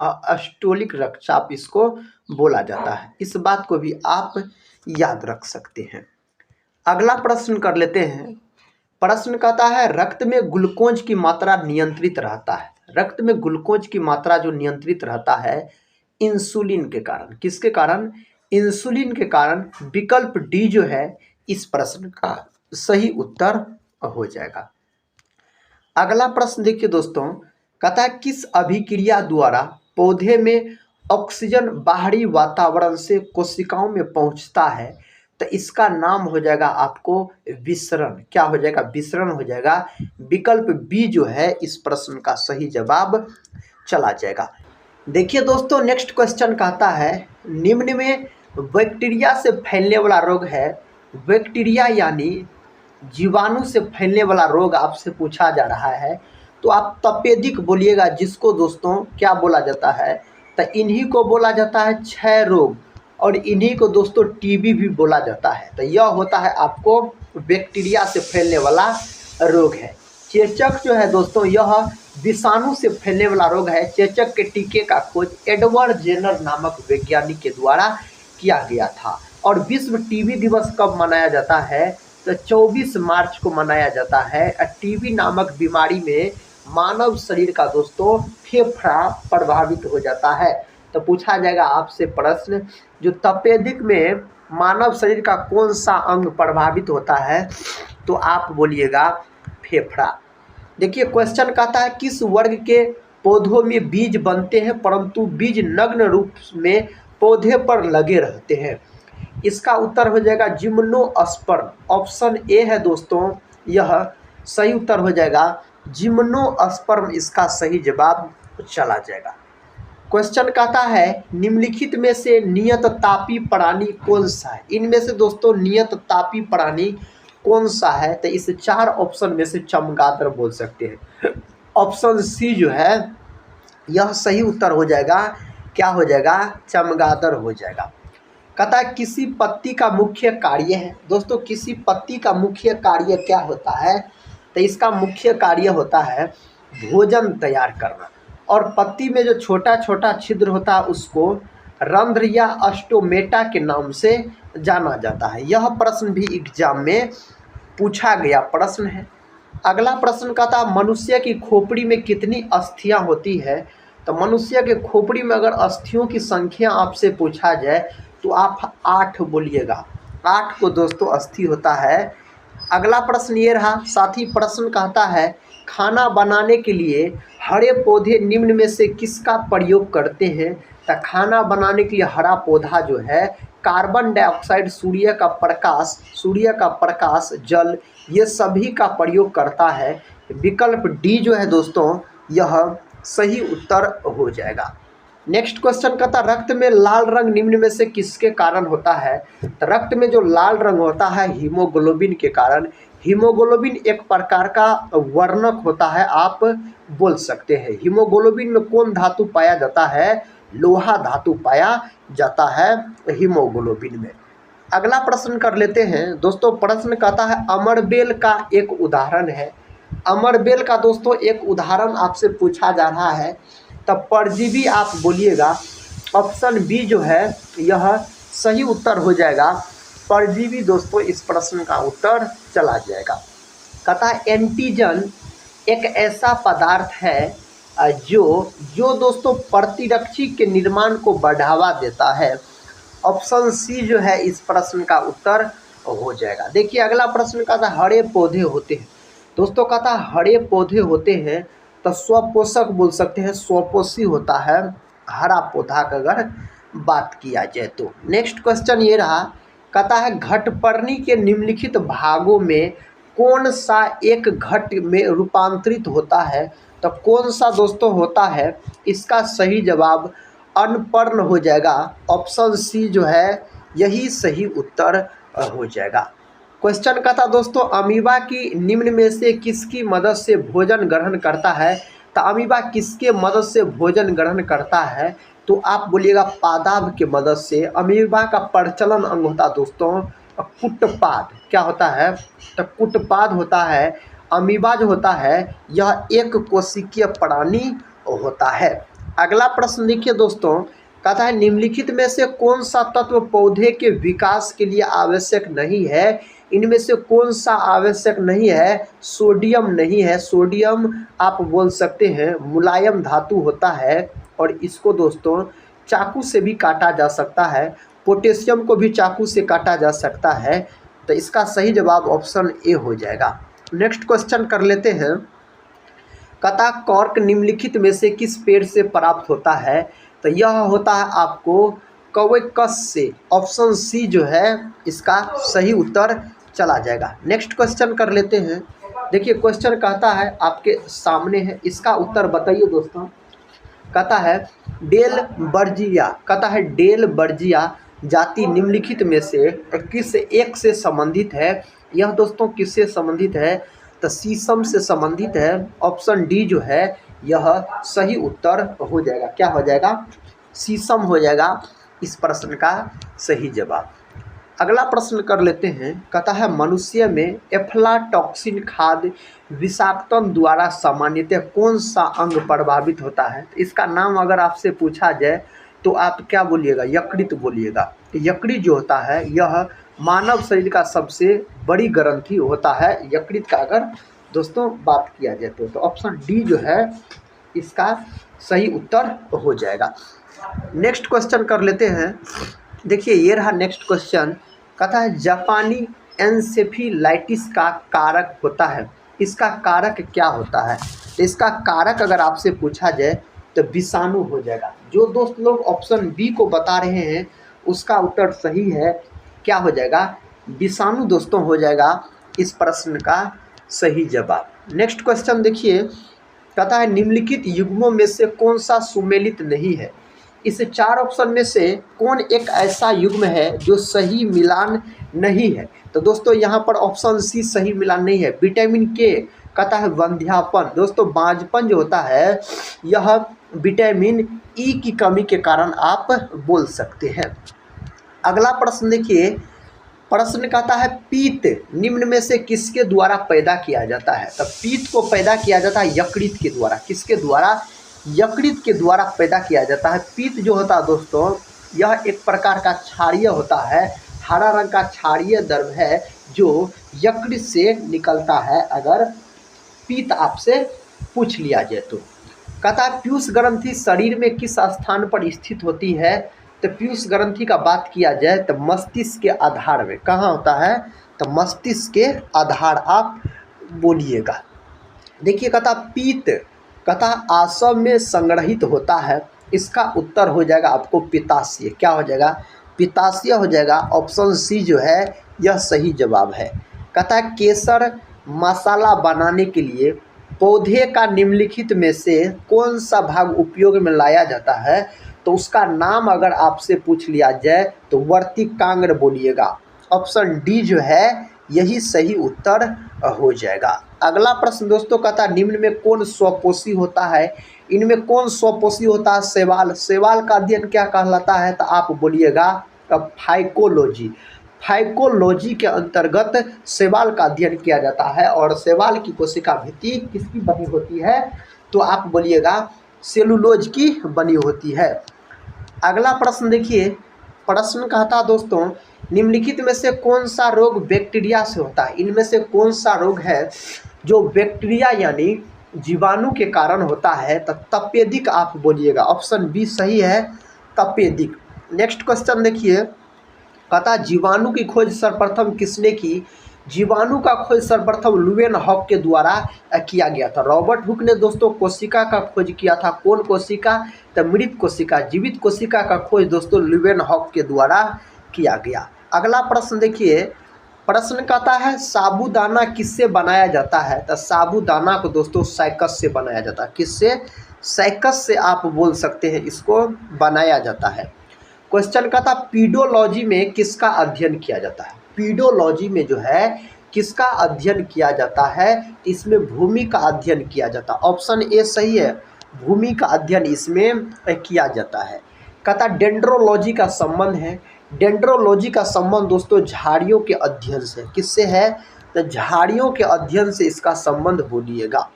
Speaker 1: डायस्टोलिक रक्तचाप इसको बोला जाता है। इस बात को भी आप याद रख सकते हैं। अगला प्रश्न कर लेते हैं। प्रश्न कहता है रक्त में ग्लूकोज की मात्रा नियंत्रित रहता है। रक्त में ग्लूकोज की मात्रा जो नियंत्रित रहता है इंसुलिन के कारण। किसके कारण, इंसुलिन के कारण। विकल्प डी जो है इस प्रश्न का सही उत्तर हो जाएगा। अगला प्रश्न देखिए दोस्तों, कहता है किस अभिक्रिया द्वारा पौधे में ऑक्सीजन बाहरी वातावरण से कोशिकाओं में पहुंचता है? तो इसका नाम हो जाएगा आपको विसरण। क्या हो जाएगा? विसरण हो जाएगा। विकल्प बी जो है इस प्रश्न का सही जवाब चला जाएगा। देखिए दोस्तों, नेक्स्ट क्वेश्चन कहता है निम्न में बैक्टीरिया से फैलने वाला रोग है। बैक्टीरिया यानी जीवाणु से फैलने वाला रोग आपसे पूछा जा रहा है, तो आप तपेदिक बोलिएगा, जिसको दोस्तों क्या बोला जाता है? तो इन्हीं को बोला जाता है क्षय रोग, और इन्हीं को दोस्तों टीबी भी बोला जाता है। तो यह होता है आपको बैक्टीरिया से फैलने वाला रोग है। चेचक जो है दोस्तों, यह विषाणु से फैलने वाला रोग है। चेचक के टीके का खोज एडवर्ड जेनर नामक वैज्ञानिक के द्वारा किया गया था। और विश्व टीबी दिवस कब मनाया जाता है? तो 24 मार्च को मनाया जाता है। टीबी नामक बीमारी में मानव शरीर का दोस्तों फेफड़ा प्रभावित हो जाता है। तो पूछा जाएगा आपसे प्रश्न, जो तपेदिक में मानव शरीर का कौन सा अंग प्रभावित होता है? तो आप बोलिएगा फेफड़ा। देखिए क्वेश्चन कहता है किस वर्ग के पौधों में बीज बनते हैं परंतु बीज नग्न रूप में पौधे पर लगे रहते हैं? इसका उत्तर हो जाएगा जिम्नोस्पर्म। ऑप्शन ए है दोस्तों, यह सही उत्तर हो जाएगा जिम्नोस्पर्म, इसका सही जवाब चला जाएगा। क्वेश्चन कहता है निम्नलिखित में से नियत तापी प्राणी कौन सा है? इनमें से दोस्तों नियत तापी प्राणी कौन सा है? तो इस 4 ऑप्शन में से चमगादड़ बोल सकते हैं। ऑप्शन सी जो है यह सही उत्तर हो जाएगा। क्या हो जाएगा? चमगादड़ हो जाएगा। कहता है किसी पत्ती का मुख्य कार्य है। दोस्तों किसी पत्ती का मुख्य कार्य क्या होता है? तो इसका मुख्य कार्य होता है भोजन तैयार करना, और पत्ती में जो छोटा छोटा छिद्र होता है उसको रंध्र या अस्टोमेटा के नाम से जाना जाता है। यह प्रश्न भी एग्जाम में पूछा गया प्रश्न है। अगला प्रश्न कहता है मनुष्य की खोपड़ी में कितनी अस्थियां होती है? तो मनुष्य के खोपड़ी में अगर अस्थियों की संख्या आपसे पूछा जाए तो आप 8 बोलिएगा। 8 को दोस्तों अस्थि होता है। अगला प्रश्न ये रहा। साथ ही प्रश्न कहता है खाना बनाने के लिए हरे पौधे निम्न में से किसका प्रयोग करते हैं? तो खाना बनाने के लिए हरा पौधा जो है कार्बन डाइऑक्साइड, सूर्य का प्रकाश, जल, ये सभी का प्रयोग करता है। विकल्प डी जो है दोस्तों यह सही उत्तर हो जाएगा। नेक्स्ट क्वेश्चन कहता है रक्त में लाल रंग निम्न में से किसके कारण होता है? तो रक्त में जो लाल रंग होता है हीमोग्लोबिन के कारण। हीमोग्लोबिन एक प्रकार का वर्णक होता है, आप बोल सकते हैं। हीमोग्लोबिन में कौन धातु पाया जाता है? लोहा धातु पाया जाता है हीमोग्लोबिन में। अगला प्रश्न कर लेते हैं दोस्तों। प्रश्न कहता है अमरबेल का एक उदाहरण है। अमरबेल का दोस्तों एक उदाहरण आपसे पूछा जा रहा है, तब परजीवी आप बोलिएगा। ऑप्शन बी जो है यह सही उत्तर हो जाएगा। परजीवी दोस्तों इस प्रश्न का उत्तर चला जाएगा। कहता है एंटीजन एक ऐसा पदार्थ है जो दोस्तों प्रतिरक्षी के निर्माण को बढ़ावा देता है। ऑप्शन सी जो है इस प्रश्न का उत्तर हो जाएगा। देखिए अगला प्रश्न कहता है हरे पौधे होते हैं। दोस्तों कहता है हरे पौधे होते हैं तो स्वपोषक बोल सकते हैं, स्वपोषी होता है हरा पौधा का अगर बात किया जाए तो। नेक्स्ट क्वेश्चन ये रहा। कहता है घटपर्णी के निम्नलिखित भागों में कौन सा एक घट में रूपांतरित होता है? तो कौन सा दोस्तों होता है? इसका सही जवाब अनपर्ण हो जाएगा। ऑप्शन सी जो है यही सही उत्तर हो जाएगा। क्वेश्चन का था दोस्तों अमीबा की निम्न में से किसकी मदद से भोजन ग्रहण करता है? तो अमीबा किसके मदद से भोजन ग्रहण करता है? तो आप बोलिएगा पादाब के मदद से। अमीबा का प्रचलन अंग होता है दोस्तों कुटपाद। क्या होता है? तो कुटपाद होता है। अमीबा जो होता है यह एक कोशिकीय प्राणी होता है। अगला प्रश्न देखिए दोस्तों। कहता है निम्नलिखित में से कौन सा तत्व पौधे के विकास के लिए आवश्यक नहीं है? इनमें से कौन सा आवश्यक नहीं है? सोडियम नहीं है। सोडियम आप बोल सकते हैं मुलायम धातु होता है, और इसको दोस्तों चाकू से भी काटा जा सकता है। पोटेशियम को भी चाकू से काटा जा सकता है। तो इसका सही जवाब ऑप्शन ए हो जाएगा। नेक्स्ट क्वेश्चन कर लेते हैं। कहता कॉर्क निम्नलिखित में से किस पेड़ से प्राप्त होता है? तो यह होता है आपको कवैकस से। ऑप्शन सी जो है इसका सही उत्तर चला जाएगा। नेक्स्ट क्वेश्चन कर लेते हैं। देखिए क्वेश्चन कहता है आपके सामने है, इसका उत्तर बताइए दोस्तों। कहता है डेल बर्जिया, कहता है डेल बर्जिया जाति निम्नलिखित में से किस एक से संबंधित है? यह दोस्तों किससे संबंधित है? तो शीशम से संबंधित है। ऑप्शन डी जो है यह सही उत्तर हो जाएगा। क्या हो जाएगा? शीशम हो जाएगा इस प्रश्न का सही जवाब। अगला प्रश्न कर लेते हैं। कहता है मनुष्य में एफ्लाटॉक्सिन खाद्य विषाक्तन द्वारा सामान्यतः कौन सा अंग प्रभावित होता है? इसका नाम अगर आपसे पूछा जाए तो आप क्या बोलिएगा? यकृत बोलिएगा। यकृत जो होता है यह मानव शरीर का सबसे बड़ी ग्रंथि होता है। यकृत का अगर दोस्तों बात किया जाए तो ऑप्शन डी जो है इसका सही उत्तर हो जाएगा। नेक्स्ट क्वेश्चन कर लेते हैं। देखिए ये रहा नेक्स्ट क्वेश्चन। कहता है जापानी एन्सेफेलाइटिस का कारक होता है। इसका कारक क्या होता है? इसका कारक अगर आपसे पूछा जाए तो विषाणु हो जाएगा। जो दोस्त लोग ऑप्शन बी को बता रहे हैं उसका उत्तर सही है। क्या हो जाएगा? विषाणु दोस्तों हो जाएगा इस प्रश्न का सही जवाब। नेक्स्ट क्वेश्चन देखिए। कहता है निम्नलिखित युग्मों में से कौन सा सुमेलित नहीं है? इस चार ऑप्शन में से कौन एक ऐसा युग्म है जो सही मिलान नहीं है? तो दोस्तों यहाँ पर ऑप्शन सी सही मिलान नहीं है। विटामिन के कहता है वंध्यापन। दोस्तों बांझपन जो होता है यह विटामिन ई की कमी के कारण आप बोल सकते हैं। अगला प्रश्न देखिए। प्रश्न कहता है पीत निम्न में से किसके द्वारा पैदा किया जाता है? तो पीत को पैदा किया जाता है यकृत के द्वारा। किसके द्वारा? यकृत के द्वारा पैदा किया जाता है। पीत जो होता है दोस्तों यह एक प्रकार का क्षारीय होता है, हरा रंग का क्षारीय द्रव है जो यकृत से निकलता है। अगर पीत आपसे पूछ लिया जाए तो। कहता है पीयूष ग्रंथि शरीर में किस स्थान पर स्थित होती है? तो पीयूष ग्रंथि का बात किया जाए तो मस्तिष्क के आधार में। कहाँ होता है? तो मस्तिष्क के आधार आप बोलिएगा। देखिए कहता पीत कहता आसव में संग्रहित होता है। इसका उत्तर हो जाएगा आपको पित्ताशय। क्या हो जाएगा? पित्ताशय हो जाएगा। ऑप्शन सी जो है यह सही जवाब है। कहता है केसर मसाला बनाने के लिए पौधे का निम्नलिखित में से कौन सा भाग उपयोग में लाया जाता है? तो उसका नाम अगर आपसे पूछ लिया जाए तो वर्तिकांग्र बोलिएगा। ऑप्शन डी जो है यही सही उत्तर हो जाएगा। अगला प्रश्न दोस्तों कहता है निम्न में कौन स्वपोषी होता है? इनमें कौन स्वपोषी होता है? शैवाल। शैवाल का अध्ययन क्या कहलाता है? तो आप बोलिएगा फाइकोलॉजी। फाइकोलॉजी के अंतर्गत शैवाल का अध्ययन किया जाता है। और शैवाल की कोशिका भित्ति किसकी बनी होती है? तो आप बोलिएगा सेलुलोज की बनी होती है। अगला प्रश्न देखिए। प्रश्न कहता दोस्तों निम्नलिखित में से कौन सा रोग बैक्टीरिया से होता है? इनमें से कौन सा रोग है जो बैक्टीरिया यानी जीवाणु के कारण होता है? तो तपेदिक आप बोलिएगा। ऑप्शन बी सही है, तपेदिक। नेक्स्ट क्वेश्चन देखिए। कहता जीवाणु की खोज सर्वप्रथम किसने की? जीवाणु का खोज सर्वप्रथम लुवेन हॉक के द्वारा किया गया था। रॉबर्ट हुक ने दोस्तों कोशिका का खोज किया था। कौन कोशिका? तो मृत कोशिका। जीवित कोशिका का खोज दोस्तों लुवेन हॉक के द्वारा किया गया। अगला प्रश्न देखिए। प्रश्न कहता है साबूदाना किससे बनाया जाता है? तो साबूदाना को दोस्तों साइकस से बनाया जाता है। किससे? साइकस से आप बोल सकते हैं इसको बनाया जाता है। क्वेश्चन कहता पीडोलॉजी में किसका अध्ययन किया जाता है? पीडोलॉजी में जो है किसका अध्ययन किया जाता है? इसमें भूमि का अध्ययन किया जाता है। ऑप्शन ए सही है, भूमि का अध्ययन इसमें किया जाता है। कहता डेंड्रोलॉजी का संबंध है। डेंड्रोलॉजी का संबंध दोस्तों झाड़ियों के अध्ययन से। किससे है? तो झाड़ियों के अध्ययन से इसका संबंध बोलिएगा।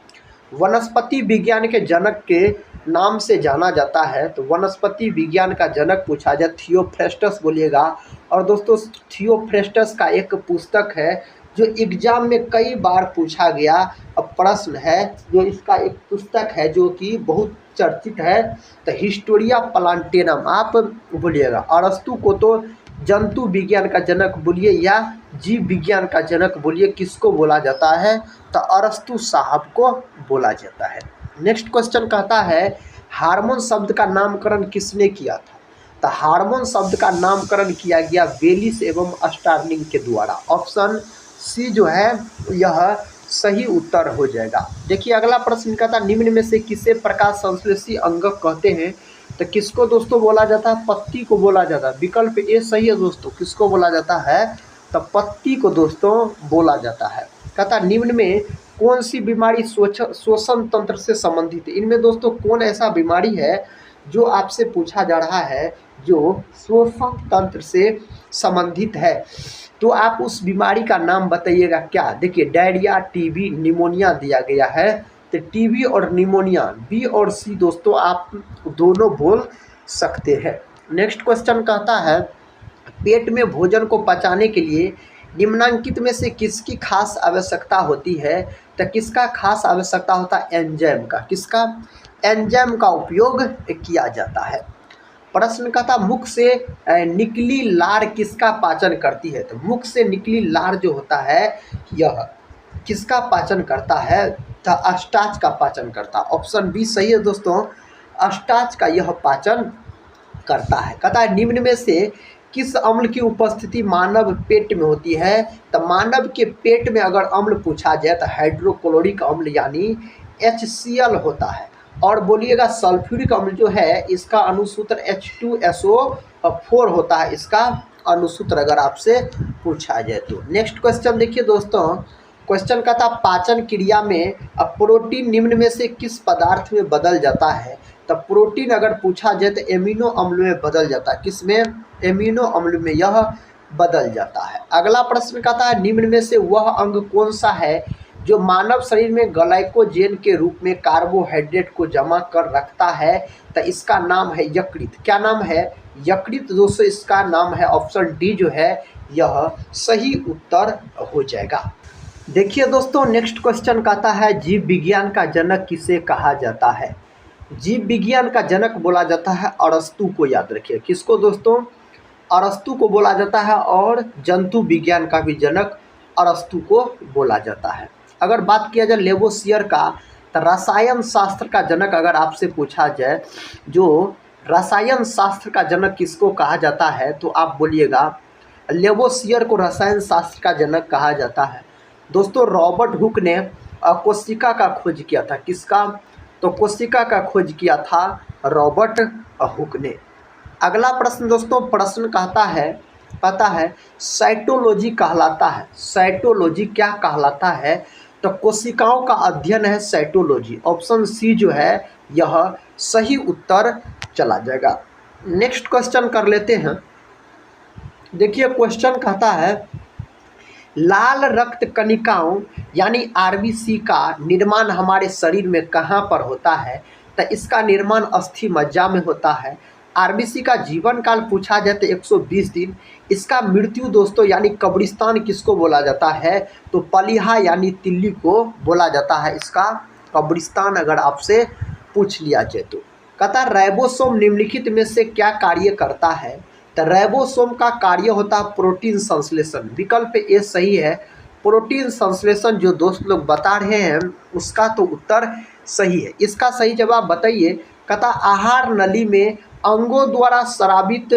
Speaker 1: वनस्पति विज्ञान के जनक के नाम से जाना जाता है। तो वनस्पति विज्ञान का जनक पूछा जाए थियोफ्रेस्टस बोलिएगा। और दोस्तों थियोफ्रेस्टस का एक पुस्तक है जो एग्जाम में कई बार पूछा गया प्रश्न है। जो इसका एक पुस्तक है जो कि बहुत चर्चित है, तो हिस्टोरिया प्लांटेनम आप बोलिएगा। अरस्तु को तो जंतु विज्ञान का जनक बोलिए या जीव विज्ञान का जनक बोलिए, किसको बोला जाता है? तो अरस्तु साहब को बोला जाता है। नेक्स्ट क्वेश्चन कहता है हार्मोन शब्द का नामकरण किसने किया था? तो हार्मोन शब्द का नामकरण किया गया वेलिस एवं स्टार्लिंग के द्वारा। ऑप्शन सी जो है यह सही उत्तर हो जाएगा। देखिए अगला प्रश्न कहता है निम्न में से किसे प्रकाश संश्लेषी अंगक कहते हैं? तो किसको दोस्तों बोला जाता है? पत्ती को बोला जाता है। विकल्प ए सही है दोस्तों। किसको बोला जाता है? तो पत्ती को दोस्तों बोला जाता है। कहता निम्न में कौन सी बीमारी श्वसन तंत्र से संबंधित है? इनमें दोस्तों कौन ऐसा बीमारी है जो आपसे पूछा जा रहा है जो श्वसन तंत्र से संबंधित है? तो आप उस बीमारी का नाम बताइएगा क्या? देखिए डायरिया, टीबी, निमोनिया दिया गया है। तो टीबी और निमोनिया बी और सी दोस्तों आप दोनों बोल सकते हैं। नेक्स्ट क्वेश्चन कहता है पेट में भोजन को पचाने के लिए निम्नलिखित में से किसकी खास आवश्यकता होती है? तो किसका खास आवश्यकता होता है? एंजाइम का। किसका? एंजाइम का उपयोग किया जाता है। प्रश्न कहता मुख से निकली लार किसका पाचन करती है? तो मुख से निकली लार जो होता है यह किसका पाचन करता है? तो स्टार्च का पाचन करता है। ऑप्शन बी सही है दोस्तों। स्टार्च का यह पाचन करता है। कहता है निम्न में से किस अम्ल की उपस्थिति मानव पेट में होती है? तो मानव के पेट में अगर अम्ल पूछा जाए तो हाइड्रोक्लोरिक अम्ल यानी HCl होता है। और बोलिएगा सल्फ्यूरिक अम्ल जो है इसका अनुसूत्र H2SO4 होता है। इसका अनुसूत्र अगर आपसे पूछा जाए तो। नेक्स्ट क्वेश्चन देखिए दोस्तों। क्वेश्चन का था पाचन क्रिया में प्रोटीन निम्न में से किस पदार्थ में बदल जाता है? तो प्रोटीन अगर पूछा जाए तो एमिनो अम्ल में बदल जाता है। किस में? एमिनो अम्ल में यह बदल जाता है। अगला प्रश्न कहता है निम्न में से वह अंग कौन सा है जो मानव शरीर में ग्लाइकोजेन के रूप में कार्बोहाइड्रेट को जमा कर रखता है? तो इसका नाम है यकृत। क्या नाम है? यकृत दोस्तों इसका नाम है। ऑप्शन डी जो है यह सही उत्तर हो जाएगा। देखिए दोस्तों नेक्स्ट क्वेश्चन कहता है जीव विज्ञान का जनक किसे कहा जाता है? जीव विज्ञान का जनक बोला जाता है अरस्तु को। याद रखिए किसको दोस्तों? अरस्तु को बोला जाता है। और जंतु विज्ञान का भी जनक अरस्तु को बोला जाता है। अगर बात किया जाए लेवोसियर का तो रसायन शास्त्र का जनक अगर आपसे पूछा जाए जो रसायन शास्त्र का जनक किसको कहा जाता है तो आप बोलिएगा लेवोसियर को रसायन शास्त्र का जनक कहा जाता है। दोस्तों रॉबर्ट हुक ने कोशिका का खोज किया था। किसका? तो कोशिका का खोज किया था रॉबर्ट हुक ने। अगला प्रश्न दोस्तों प्रश्न कहता है साइटोलॉजी कहलाता है। साइटोलॉजी क्या कहलाता है? तो कोशिकाओं का अध्ययन है साइटोलॉजी। ऑप्शन सी जो है यह सही उत्तर चला जाएगा। नेक्स्ट क्वेश्चन कर लेते हैं। देखिए क्वेश्चन कहता है लाल रक्त कणिकाओं यानी RBC का निर्माण हमारे शरीर में कहाँ पर होता है? तो इसका निर्माण अस्थि मज्जा में होता है। RBC का जीवन काल पूछा जाए तो 120 दिन। इसका मृत्यु दोस्तों यानी कब्रिस्तान किसको बोला जाता है? तो पलिहा यानी तिल्ली को बोला जाता है। इसका कब्रिस्तान अगर आपसे पूछ लिया जाए तो। कहता राइबोसोम निम्नलिखित में से क्या कार्य करता है? तो राइबोसोम का कार्य होता है प्रोटीन संश्लेषण। विकल्प ए सही है। प्रोटीन संश्लेषण जो दोस्त लोग बता रहे हैं उसका तो उत्तर सही है। इसका सही जवाब बताइए। कहता आहार नली में अंगों द्वारा स्रावित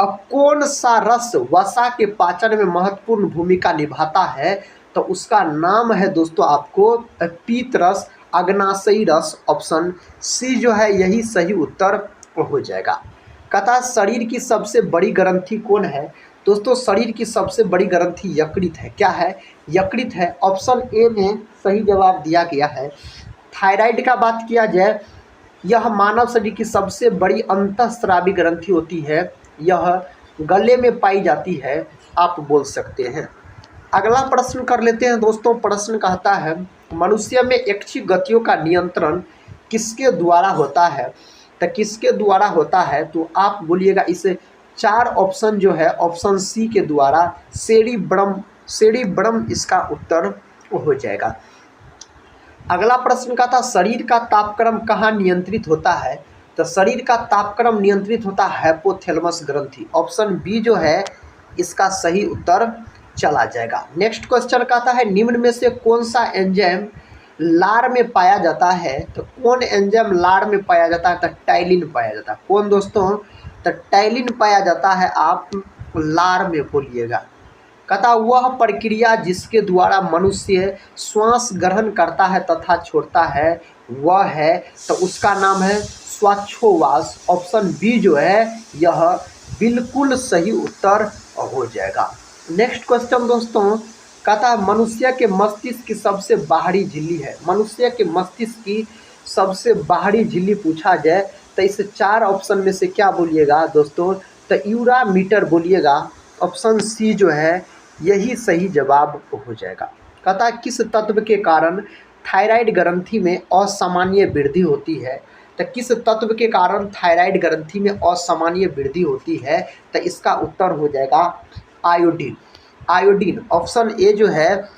Speaker 1: कौन सा रस वसा के पाचन में महत्वपूर्ण भूमिका निभाता है? तो उसका नाम है दोस्तों आपको पीत रस, अग्नाशयी रस। ऑप्शन सी जो है यही सही उत्तर हो जाएगा। कहता शरीर की सबसे बड़ी ग्रंथि कौन है? दोस्तों शरीर की सबसे बड़ी ग्रंथि यकृत है। क्या है? यकृत है। ऑप्शन ए में सही जवाब दिया गया है। थायराइड का बात किया जाए यह मानव शरीर की सबसे बड़ी अंतःस्रावी ग्रंथि होती है। यह गले में पाई जाती है आप बोल सकते हैं। अगला प्रश्न कर लेते हैं दोस्तों। प्रश्न कहता है मनुष्य में ऐच्छिक गतियों का नियंत्रण किसके द्वारा होता है? तो किसके द्वारा होता है? तो आप बोलिएगा इस 4 ऑप्शन जो है ऑप्शन सी के द्वारा सेरिब्रम इसका उत्तर हो जाएगा। अगला प्रश्न का था शरीर का तापक्रम कहाँ नियंत्रित होता है? तो शरीर का तापक्रम नियंत्रित होता है हाइपोथैलेमस ग्रंथि। ऑप्शन बी जो है इसका सही उत्तर चला जाएगा। नेक्स्ट क्वेश्चन कहता है निम्न में से कौन सा एंजाइम लार में पाया जाता है, तो कौन एंजाइम लार में पाया जाता है? तो टाइलिन पाया जाता है। कौन दोस्तों? तो टाइलिन पाया जाता है आप लार में, बोलिएगा। कहता वह प्रक्रिया जिसके द्वारा मनुष्य श्वास ग्रहण करता है तथा छोड़ता है वह है, तो उसका नाम है श्वासोच्छ्वास। ऑप्शन बी जो है यह बिल्कुल सही उत्तर हो जाएगा। नेक्स्ट क्वेश्चन दोस्तों, कहता है मनुष्य के मस्तिष्क की सबसे बाहरी झिल्ली है। मनुष्य के मस्तिष्क की सबसे बाहरी झिल्ली पूछा जाए तो इस 4 ऑप्शन में से क्या बोलिएगा दोस्तों? तो यूरामीटर बोलिएगा। ऑप्शन सी जो है यही सही जवाब हो जाएगा। कहता है किस तत्व के कारण थायराइड ग्रंथि में असामान्य वृद्धि होती है? तो किस तत्व के कारण थायराइड ग्रंथि में असामान्य वृद्धि होती है? तो इसका उत्तर हो जाएगा आयोडीन। आयोडीन, ऑप्शन ए जो है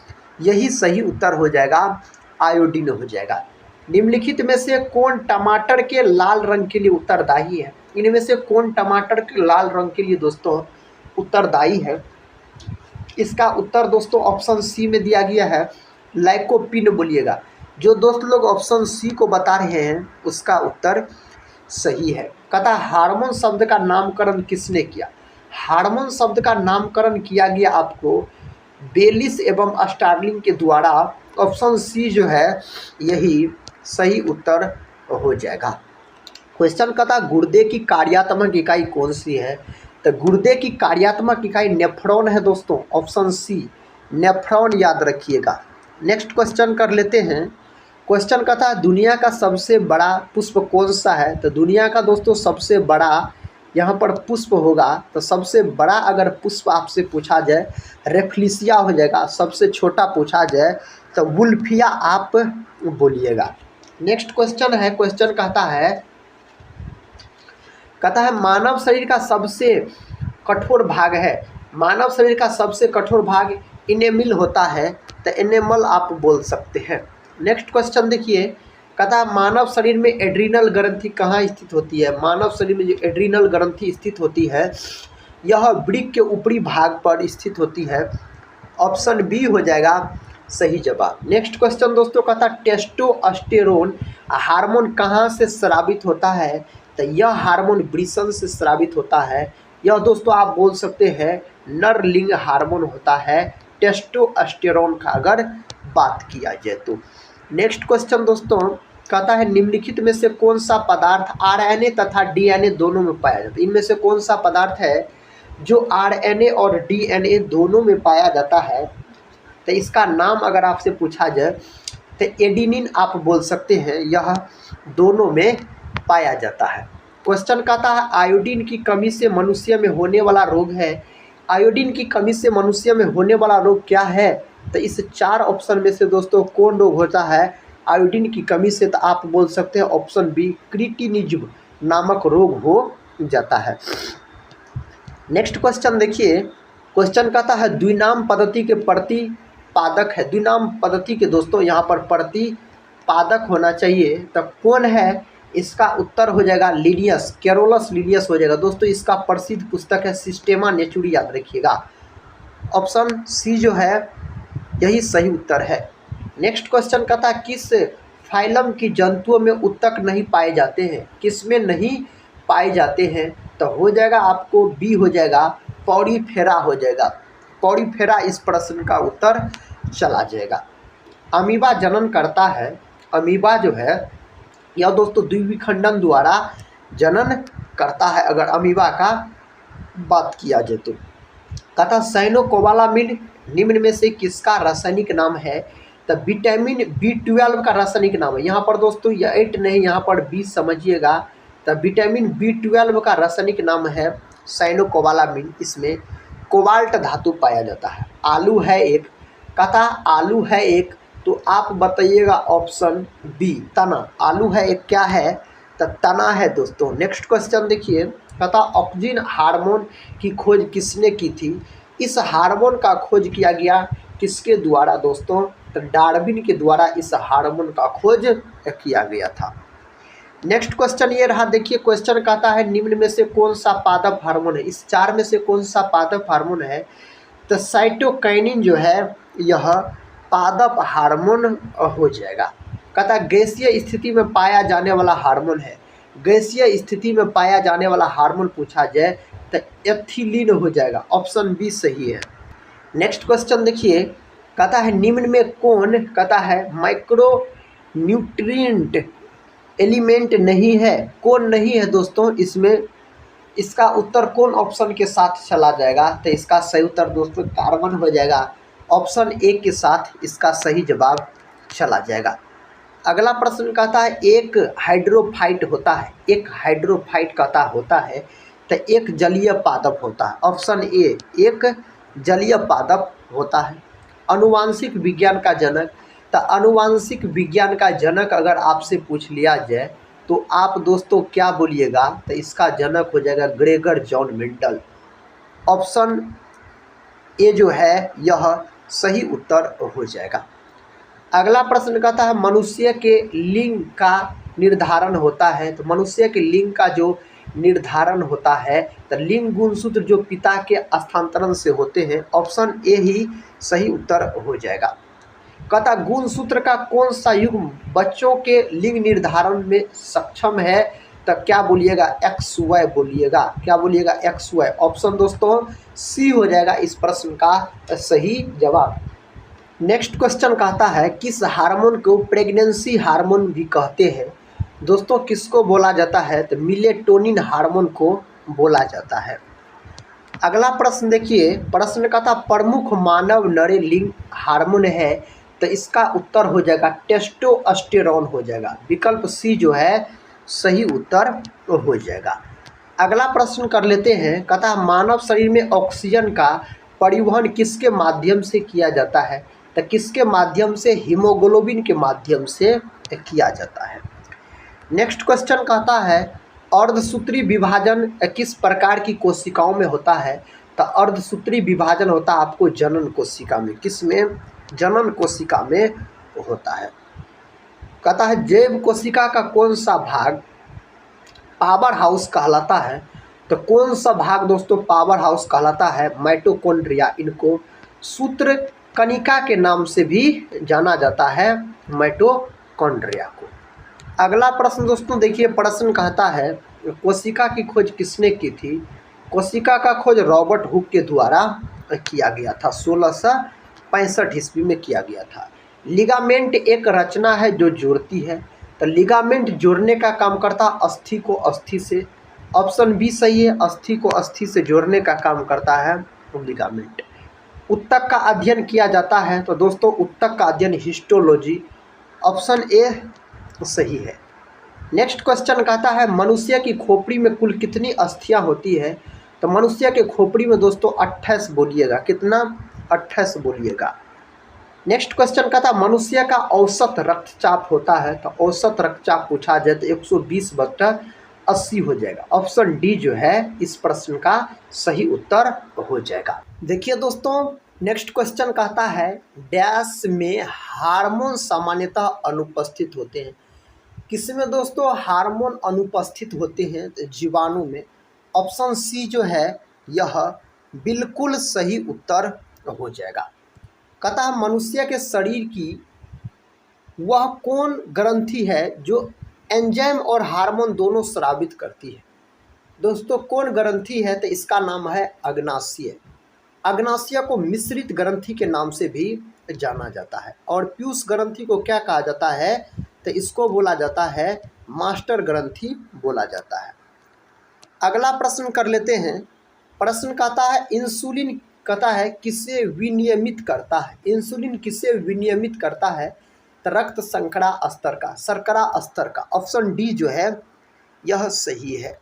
Speaker 1: यही सही उत्तर हो जाएगा, आयोडीन हो जाएगा। निम्नलिखित में से कौन टमाटर के लाल रंग के लिए उत्तरदायी है? इनमें से कौन टमाटर के लाल रंग के लिए दोस्तों उत्तरदायी है? इसका उत्तर दोस्तों ऑप्शन सी में दिया गया है, लाइकोपिन बोलिएगा। जो दोस्त लोग ऑप्शन सी को बता रहे हैं उसका उत्तर सही है। कहता हार्मोन शब्द का नामकरण किसने किया? हार्मोन शब्द का नामकरण किया गया आपको बेलिस एवं स्टार्लिंग के द्वारा। ऑप्शन सी जो है यही सही उत्तर हो जाएगा। क्वेश्चन कहता गुर्दे की कार्यात्मक इकाई कौन सी है? तो गुर्दे की कार्यात्मक इकाई नेफ्रॉन है दोस्तों। ऑप्शन सी नेफ्रॉन याद रखिएगा। नेक्स्ट क्वेश्चन कर लेते हैं। क्वेश्चन कहता है दुनिया का सबसे बड़ा पुष्प कौन सा है? तो दुनिया का दोस्तों सबसे बड़ा यहाँ पर पुष्प होगा, तो सबसे बड़ा अगर पुष्प आपसे पूछा जाए रेफ्लिसिया हो जाएगा। सबसे छोटा पूछा जाए तो वुल्फिया आप बोलिएगा। नेक्स्ट क्वेश्चन है, क्वेश्चन कहता है मानव शरीर का सबसे कठोर भाग है। मानव शरीर का सबसे कठोर भाग इनेमिल होता है, तो एनेमल आप बोल सकते हैं। नेक्स्ट क्वेश्चन देखिए, कहता है मानव शरीर में एड्रीनल ग्रंथि कहाँ स्थित होती है? मानव शरीर में जो एड्रीनल ग्रंथि स्थित होती है यह वृक्क के ऊपरी भाग पर स्थित होती है। ऑप्शन बी हो जाएगा सही जवाब। नेक्स्ट क्वेश्चन दोस्तों कहता है टेस्टोस्टेरोन हार्मोन कहाँ से स्रावित होता है? तो यह हार्मोन वृषण से स्रावित होता है। यह दोस्तों आप बोल सकते हैं नर लिंग हार्मोन होता है टेस्टोस्टेरोन का अगर बात किया जाए तो। नेक्स्ट क्वेश्चन दोस्तों कहता है निम्नलिखित में से कौन सा पदार्थ आरएनए तथा डीएनए दोनों में पाया जाता है? इनमें से कौन सा पदार्थ है जो आरएनए और डीएनए दोनों में पाया जाता है? तो इसका नाम अगर आपसे पूछा जाए तो एडेनिन आप बोल सकते हैं, यह दोनों में पाया जाता है। क्वेश्चन कहता है आयोडीन की कमी से मनुष्य में होने वाला रोग है। आयोडीन की कमी से मनुष्य में होने वाला रोग क्या है? तो इस 4 ऑप्शन में से दोस्तों कौन रोग होता है आयोडीन की कमी से? तो आप बोल सकते हैं ऑप्शन बी क्रिटिनिज्म नामक रोग हो जाता है। नेक्स्ट क्वेश्चन देखिए, क्वेश्चन कहता है द्विनाम पद्धति के प्रतिपादक है। द्विनाम पद्धति के दोस्तों यहाँ पर प्रतिपादक होना चाहिए, तो कौन है? इसका उत्तर हो जाएगा लिनियस, कैरोलस लिनियस हो जाएगा दोस्तों। इसका प्रसिद्ध पुस्तक है सिस्टेमा नेचुरी, याद रखिएगा। ऑप्शन सी जो है यही सही उत्तर है। नेक्स्ट क्वेश्चन कहता है किस फाइलम की जंतुओं में उत्तक नहीं पाए जाते हैं? किस में नहीं पाए जाते हैं? तो हो जाएगा आपको बी हो जाएगा पॉरीफेरा हो जाएगा। पॉरीफेरा इस प्रश्न का उत्तर चला जाएगा। अमीबा जनन करता है। अमीबा जो है यह दोस्तों द्विविखंडन द्वारा जनन करता है अगर अमीबा का बात किया जाए तो। कहता साइनोकोबालामिन निम्न में से किसका रासायनिक नाम है? तो विटामिन B12 का रासायनिक नाम है। यहाँ पर दोस्तों ये 8 नहीं, यहाँ पर 20 समझिएगा। तो विटामिन B12 का रासायनिक नाम है साइनोकोबालामिन। इसमें कोबाल्ट धातु पाया जाता है। आलू है एक, कहता आलू है एक, तो आप बताइएगा ऑप्शन बी तना। आलू है एक, क्या है? तो तना है दोस्तों। नेक्स्ट क्वेश्चन देखिए, कहता ऑक्सीजन हार्मोन की खोज किसने की थी? इस हार्मोन का खोज किया गया किसके द्वारा दोस्तों? तो डार्विन के द्वारा इस हार्मोन का खोज किया गया था। नेक्स्ट क्वेश्चन ये रहा, देखिए क्वेश्चन कहता है निम्न में से कौन सा पादप हार्मोन है? इस 4 में से कौन सा पादप हार्मोन है? तो साइटोकाइनिन जो है यह पादप हार्मोन हो जाएगा। कहता है गैसीय स्थिति में पाया जाने वाला हार्मोन है। गैसीय स्थिति में पाया जाने वाला हार्मोन पूछा जाए तो एथिलीन हो जाएगा। ऑप्शन बी सही है। नेक्स्ट क्वेश्चन देखिए, कहता है निम्न में कौन कहता है माइक्रो न्यूट्रिएंट एलिमेंट नहीं है। कौन नहीं है दोस्तों इसमें, इसका उत्तर कौन ऑप्शन के साथ चला जाएगा? तो इसका सही उत्तर दोस्तों कार्बन हो जाएगा। ऑप्शन ए के साथ इसका सही जवाब चला जाएगा। अगला प्रश्न कहता है एक हाइड्रोफाइट होता है। एक हाइड्रोफाइट कहता होता है तो एक जलीय पादप होता है। ऑप्शन ए एक जलीय पादप होता है। अनुवांशिक विज्ञान का जनक, तो अनुवांशिक विज्ञान का जनक अगर आपसे पूछ लिया जाए तो आप दोस्तों क्या बोलिएगा? तो इसका जनक हो जाएगा Gregor John Mendel. Option A जो है यह सही उत्तर हो जाएगा। अगला प्रश्न कहता है मनुष्य के लिंग का निर्धारण होता है। तो मनुष्य के लिंग का जो निर्धारण होता है तो लिंग गुणसूत्र जो पिता के स्थानांतरण से होते हैं। ऑप्शन ए ही सही उत्तर हो जाएगा। कहता गुणसूत्र का कौन सा युग्म बच्चों के लिंग निर्धारण में सक्षम है? तो क्या बोलिएगा? एक्स वाई बोलिएगा। क्या बोलिएगा? X Y. ऑप्शन दोस्तों सी हो जाएगा इस प्रश्न का सही जवाब। नेक्स्ट क्वेश्चन कहता है किस हार्मोन को प्रेगनेंसी हार्मोन भी कहते हैं? दोस्तों किसको बोला जाता है? तो मिलेटोनिन हार्मोन को बोला जाता है। अगला प्रश्न देखिए, प्रश्न कहता प्रमुख मानव नर लिंग हार्मोन है। तो इसका उत्तर हो जाएगा टेस्टोस्टेरोन हो जाएगा। विकल्प सी जो है सही उत्तर हो जाएगा। अगला प्रश्न कर लेते हैं, कहता मानव शरीर में ऑक्सीजन का परिवहन किसके माध्यम से किया जाता है? तो किसके माध्यम से? हीमोग्लोबिन के माध्यम से किया जाता है। नेक्स्ट क्वेश्चन कहता है अर्धसूत्री विभाजन किस प्रकार की कोशिकाओं में होता है? तो अर्धसूत्री विभाजन होता है आपको जनन कोशिका में। किस में? जनन कोशिका में होता है। कहता है जैव कोशिका का कौन सा भाग पावर हाउस कहलाता है? तो कौन सा भाग दोस्तों पावर हाउस कहलाता है? माइटोकॉन्ड्रिया। इनको सूत्र कणिका के नाम से भी जाना जाता है, माइटोकॉन्ड्रिया को। अगला प्रश्न दोस्तों देखिए, प्रश्न कहता है कोशिका की खोज किसने की थी? कोशिका का खोज रॉबर्ट हुक के द्वारा किया गया था। 1665 ईस्वी में किया गया था। लिगामेंट एक रचना है जो जोड़ती है। तो लिगामेंट जोड़ने का काम करता अस्थि को अस्थि से। ऑप्शन बी सही है, अस्थि को अस्थि से जोड़ने का काम करता है लिगामेंट। उत्तक का अध्ययन किया जाता है। तो दोस्तों उत्तक का अध्ययन हिस्टोलॉजी। ऑप्शन ए सही है। नेक्स्ट क्वेश्चन कहता है मनुष्य की खोपड़ी में कुल कितनी अस्थियां होती है? तो मनुष्य के खोपड़ी में दोस्तों 28 बोलिएगा। कितना? 28 बोलिएगा। नेक्स्ट क्वेश्चन कहता है मनुष्य का औसत रक्तचाप होता है। तो औसत रक्तचाप पूछा जाए तो 120/80 हो जाएगा। ऑप्शन डी जो है इस प्रश्न का सही उत्तर हो जाएगा। देखिए दोस्तों नेक्स्ट क्वेश्चन कहता है डैश में हार्मोन सामान्यतः अनुपस्थित होते हैं। किसमें दोस्तों हार्मोन अनुपस्थित होते हैं? तो जीवाणु में। ऑप्शन सी जो है यह बिल्कुल सही उत्तर हो जाएगा। कहता है मनुष्य के शरीर की वह कौन ग्रंथि है जो एंजाइम और हार्मोन दोनों स्रावित करती है? दोस्तों कौन ग्रंथि है? तो इसका नाम है अग्नाशय। अग्नाशय को मिश्रित ग्रंथि के नाम से भी जाना जाता है। और पीयूष ग्रंथि को क्या कहा जाता है? तो इसको बोला जाता है मास्टर ग्रंथि बोला जाता है। अगला प्रश्न कर लेते हैं। प्रश्न कहता है इंसुलिन कहता है किसे विनियमित करता है? इंसुलिन किसे विनियमित करता है? तो रक्त शर्करा स्तर का, शर्करा स्तर का। ऑप्शन डी जो है यह सही है।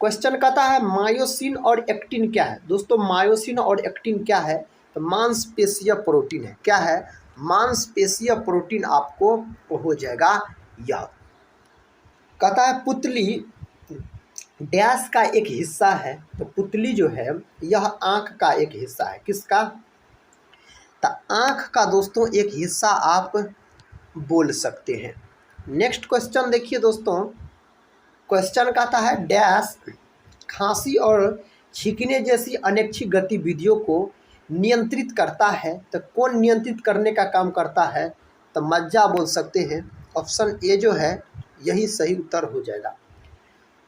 Speaker 1: क्वेश्चन कहता है मायोसिन और एक्टिन क्या है? दोस्तों मायोसिन और एक्टिन क्या है? तो मांसपेशीय प्रोटीन है। क्या है? मांसपेशीय प्रोटीन आपको हो जाएगा यह। कहता है पुतली डैश का एक हिस्सा है। तो पुतली जो है यह आँख का एक हिस्सा है। किसका? तो आँख का दोस्तों एक हिस्सा आप बोल सकते हैं। नेक्स्ट क्वेश्चन देखिए दोस्तों, क्वेश्चन कहता है डैश खांसी और छींकने जैसी अनैच्छिक गतिविधियों को नियंत्रित करता है, तो कौन नियंत्रित करने का काम करता है? तो मज्जा बोल सकते हैं। ऑप्शन ए जो है यही सही उत्तर हो जाएगा।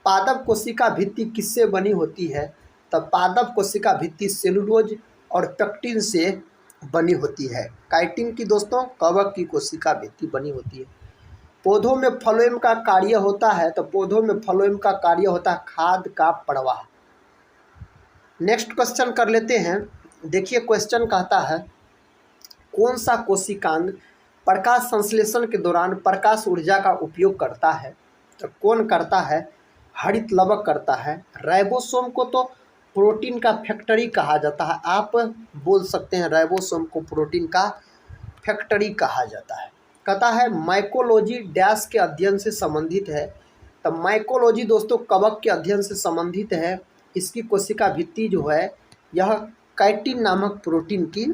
Speaker 1: पादप कोशिका भित्ति किससे बनी होती है? तो पादप कोशिका भित्ति सेलुलोज और पेक्टिन से बनी होती है। काइटिन की दोस्तों कवक की कोशिका भित्ति बनी होती है। पौधों में फ्लोएम का कार्य होता है, तो पौधों में फ्लोएम का कार्य होता है खाद का प्रवाह। नेक्स्ट क्वेश्चन कर लेते हैं। देखिए क्वेश्चन कहता है कौन सा कोशिकांग प्रकाश संश्लेषण के दौरान प्रकाश ऊर्जा का उपयोग करता है? तो कौन करता है? हरित लवक करता है। राइबोसोम को तो प्रोटीन का फैक्ट्री कहा जाता है। आप बोल सकते हैं राइबोसोम को प्रोटीन का फैक्ट्री कहा जाता है। कहता है माइकोलॉजी डैश के अध्ययन से संबंधित है। तो माइकोलॉजी दोस्तों कवक के अध्ययन से संबंधित है। इसकी कोशिका भित्ति जो है यह काइटिन नामक प्रोटीन की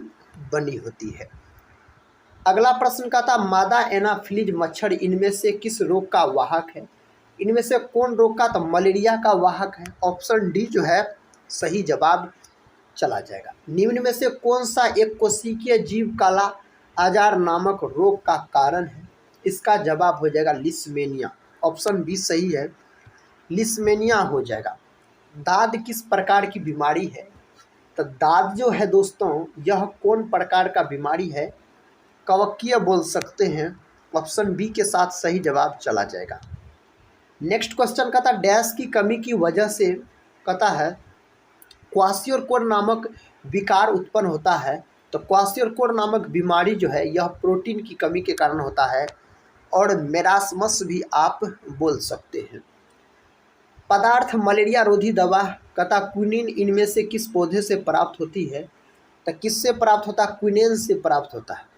Speaker 1: बनी होती है। अगला प्रश्न का था मादा एनाफिलीज मच्छर इनमें से किस रोग का वाहक है? इनमें से कौन रोग का? तो मलेरिया का वाहक है। ऑप्शन डी जो है सही जवाब चला जाएगा। निम्न में से कौन सा एक कोशिकीय जीव काला आजार नामक रोग का कारण है? इसका जवाब हो जाएगा लिस्मेनिया। ऑप्शन बी सही है, लिस्मेनिया हो जाएगा। दाद किस प्रकार की बीमारी है? तो दाद जो है दोस्तों यह कौन प्रकार का बीमारी है? कवकीय बोल सकते हैं। ऑप्शन बी के साथ सही जवाब चला जाएगा। नेक्स्ट क्वेश्चन कहता है डैश की कमी की वजह से कहता है क्वासियोरकोर नामक विकार उत्पन्न होता है। तो क्वासियोरकोर नामक बीमारी जो है यह प्रोटीन की कमी के कारण होता है और मेरास्मस भी आप बोल सकते हैं। पदार्थ मलेरिया रोधी दवा कहता क्विनिन इनमें से किस पौधे से प्राप्त होती है? तो किससे प्राप्त होता है? क्विनेन से प्राप्त होता है।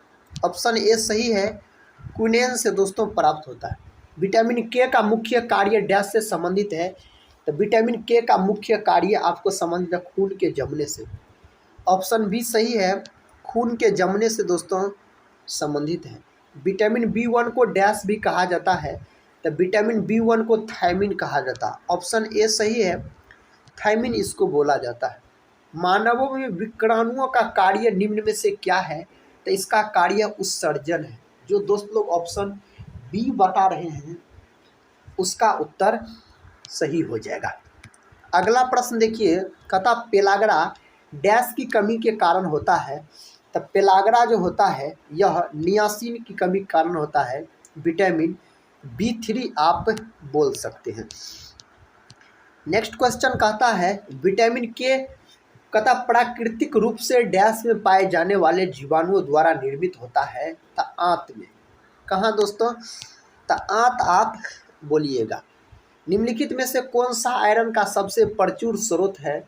Speaker 1: ऑप्शन ए सही है, क्विनेन से दोस्तों प्राप्त होता है। विटामिन के का मुख्य कार्य डैश से संबंधित है। तो विटामिन के का मुख्य कार्य आपको संबंधित है खून के जमने से। ऑप्शन बी सही है, खून के जमने से दोस्तों संबंधित है। विटामिन बी1 को डैश भी कहा जाता है। तो विटामिन बी1 को थायमिन कहा जाता है। ऑप्शन ए सही है, थायमिन इसको बोला जाता है। मानवों में विक्राणुओं का कार्य निम्न में से क्या है? तो इसका कार्य उत्सर्जन है। जो दोस्त लोग ऑप्शन बी बता रहे हैं उसका उत्तर सही हो जाएगा। अगला प्रश्न देखिए कहता पेलाग्रा डैश की कमी के कारण होता है। तो पेलाग्रा जो होता है यह नियासिन की कमी के कारण होता है। विटामिन बी3 आप बोल सकते हैं। नेक्स्ट क्वेश्चन कहता है विटामिन के कहता प्राकृतिक रूप से डैश में पाए जाने वाले जीवाणुओं द्वारा निर्मित होता है। तो आंत में। कहाँ दोस्तों? तो आंत आप बोलिएगा। निम्नलिखित में से कौन सा आयरन का सबसे प्रचुर स्रोत है?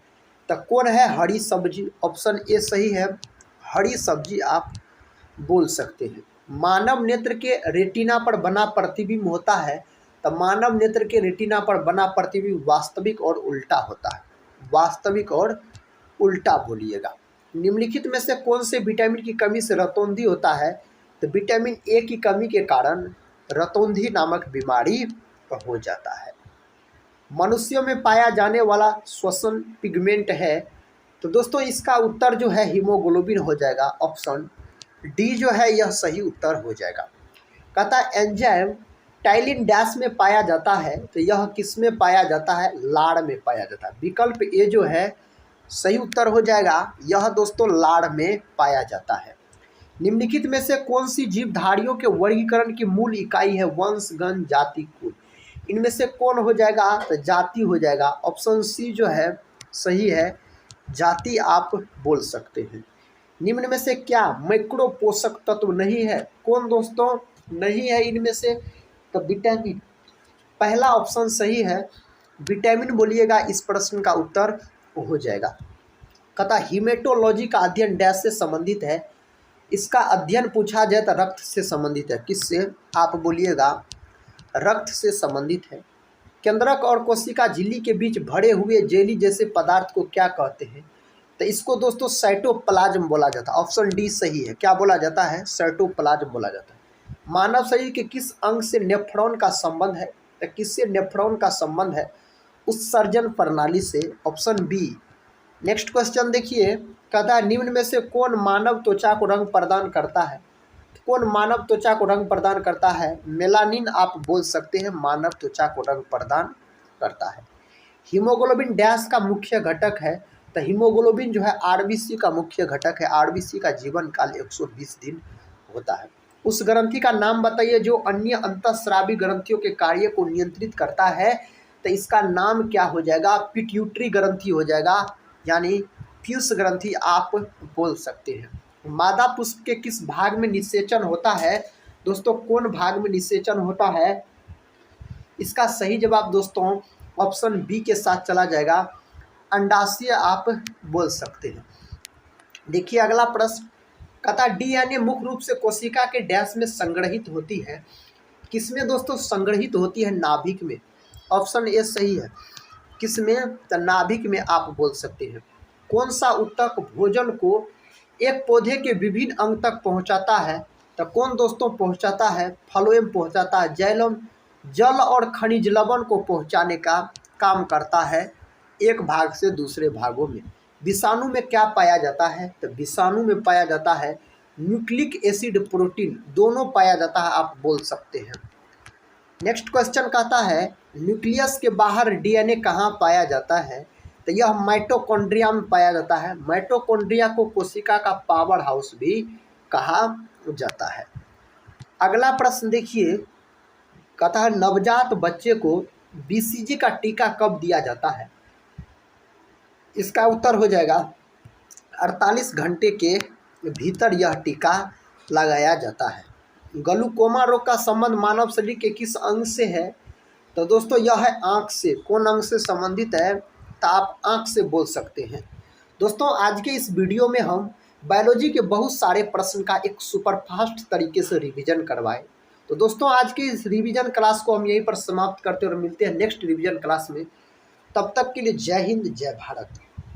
Speaker 1: तो कौन है? हरी सब्जी। ऑप्शन ए सही है, हरी सब्जी आप बोल सकते हैं। मानव नेत्र के रेटिना पर बना प्रतिबिंब होता है। तो मानव नेत्र के रेटिना पर बना प्रतिबिंब वास्तविक और उल्टा होता है। वास्तविक और उल्टा बोलिएगा। निम्नलिखित में से कौन से विटामिन की कमी से रतौंधी होता है? तो विटामिन ए की कमी के कारण रतौंधी नामक बीमारी हो जाता है। मनुष्यों में पाया जाने वाला श्वसन पिगमेंट है। तो दोस्तों इसका उत्तर जो है हीमोग्लोबिन हो जाएगा। ऑप्शन डी जो है यह सही उत्तर हो जाएगा। कहता है एंजाइम टाइलिन डैश में पाया जाता है। तो यह किस में पाया जाता है? लाड़ में पाया जाता है। विकल्प ए जो है सही उत्तर हो जाएगा। यह दोस्तों लाड़ में पाया जाता है। निम्नलिखित में से कौन सी जीवधारियों के वर्गीकरण की मूल इकाई है? वंश, गण, जाति, कुल। इनमें से कौन हो जाएगा? तो जाति हो जाएगा। ऑप्शन सी जो है सही है, जाति आप बोल सकते हैं। निम्न में से क्या मैक्रो पोषक तत्व नहीं है? कौन दोस्तों नहीं है इनमें से? तो विटामिन। पहला ऑप्शन सही है, विटामिन बोलिएगा। इस प्रश्न का उत्तर हो जाएगा। कहता हीमेटोलॉजी का अध्ययन डैश से संबंधित है। इसका अध्ययन पूछा जाए तो रक्त से संबंधित है। किससे? आप बोलिएगा रक्त से संबंधित है। केंद्रक और कोशिका झिल्ली के बीच भरे हुए जेली जैसे पदार्थ को क्या कहते हैं? तो इसको दोस्तों साइटोप्लाज्म बोला जाता है। ऑप्शन डी सही है। क्या बोला जाता है? साइटोप्लाज्म बोला जाता है। मानव शरीर के किस अंग से नेफ्रॉन का संबंध है? तो किससे नेफ्रॉन का संबंध है? उत्सर्जन प्रणाली से। ऑप्शन बी नेक्स्ट क्वेश्चन देखिए, कहता है निम्न में से कौन मानव त्वचा को रंग प्रदान करता है? कौन मानव त्वचा को रंग प्रदान करता है? मेलानिन आप बोल सकते हैं मानव त्वचा को रंग प्रदान करता है। हीमोग्लोबिन डैश का मुख्य घटक है, तो हीमोग्लोबिन जो है आरबीसी का मुख्य घटक है। आरबीसी का जीवन काल 120 दिन होता है। उस ग्रंथि का नाम बताइए जो अन्य अंतःस्रावी ग्रंथियों के कार्य को नियंत्रित करता है, तो इसका नाम क्या हो जाएगा? पिट्यूटरी ग्रंथि हो जाएगा, यानी पीयूष ग्रंथि आप बोल सकते हैं। मादा पुष्प के किस भाग में निषेचन होता है? दोस्तों कौन भाग में निषेचन होता है? इसका सही जवाब दोस्तों ऑप्शन बी के साथ चला जाएगा, अंडाशय आप बोल सकते हैं। देखिए अगला प्रश्न, कहता डीएनए मुख्य रूप से कोशिका के डैश में संग्रहित होती है। किसमें दोस्तों संग्रहित होती है? नाभिक में। ऑप्शन ए सही है। किसमें? तो नाभिक में आप बोल सकते हैं। कौन सा ऊतक भोजन को एक पौधे के विभिन्न अंग तक पहुंचाता है? तो कौन दोस्तों पहुंचाता है? फ्लोएम पहुंचाता है। जैलम जल और खनिज लवण को पहुंचाने का काम करता है एक भाग से दूसरे भागों में। विषाणु में क्या पाया जाता है? तो विषाणु में पाया जाता है न्यूक्लिक एसिड, प्रोटीन दोनों पाया जाता है, आप बोल सकते हैं। नेक्स्ट क्वेश्चन कहता है न्यूक्लियस के बाहर डीएनए कहाँ पाया जाता है? तो यह माइटोकॉन्ड्रिया में पाया जाता है। माइटोकॉन्ड्रिया को कोशिका का पावर हाउस भी कहा जाता है। अगला प्रश्न देखिए, कहता है नवजात बच्चे को बीसीजी का टीका कब दिया जाता है? इसका उत्तर हो जाएगा 48 घंटे के भीतर यह टीका लगाया जाता है। ग्लूकोमा रोग का संबंध मानव शरीर के किस अंग से है? तो दोस्तों यह है आँख से। कौन अंग से संबंधित है? तो आप आँख से बोल सकते हैं। दोस्तों आज के इस वीडियो में हम बायोलॉजी के बहुत सारे प्रश्न का एक सुपरफास्ट तरीके से रिवीजन करवाए। तो दोस्तों आज के इस रिवीजन क्लास को हम यहीं पर समाप्त करते हैं और मिलते हैं नेक्स्ट रिवीजन क्लास में। तब तक के लिए जय हिंद, जय भारत।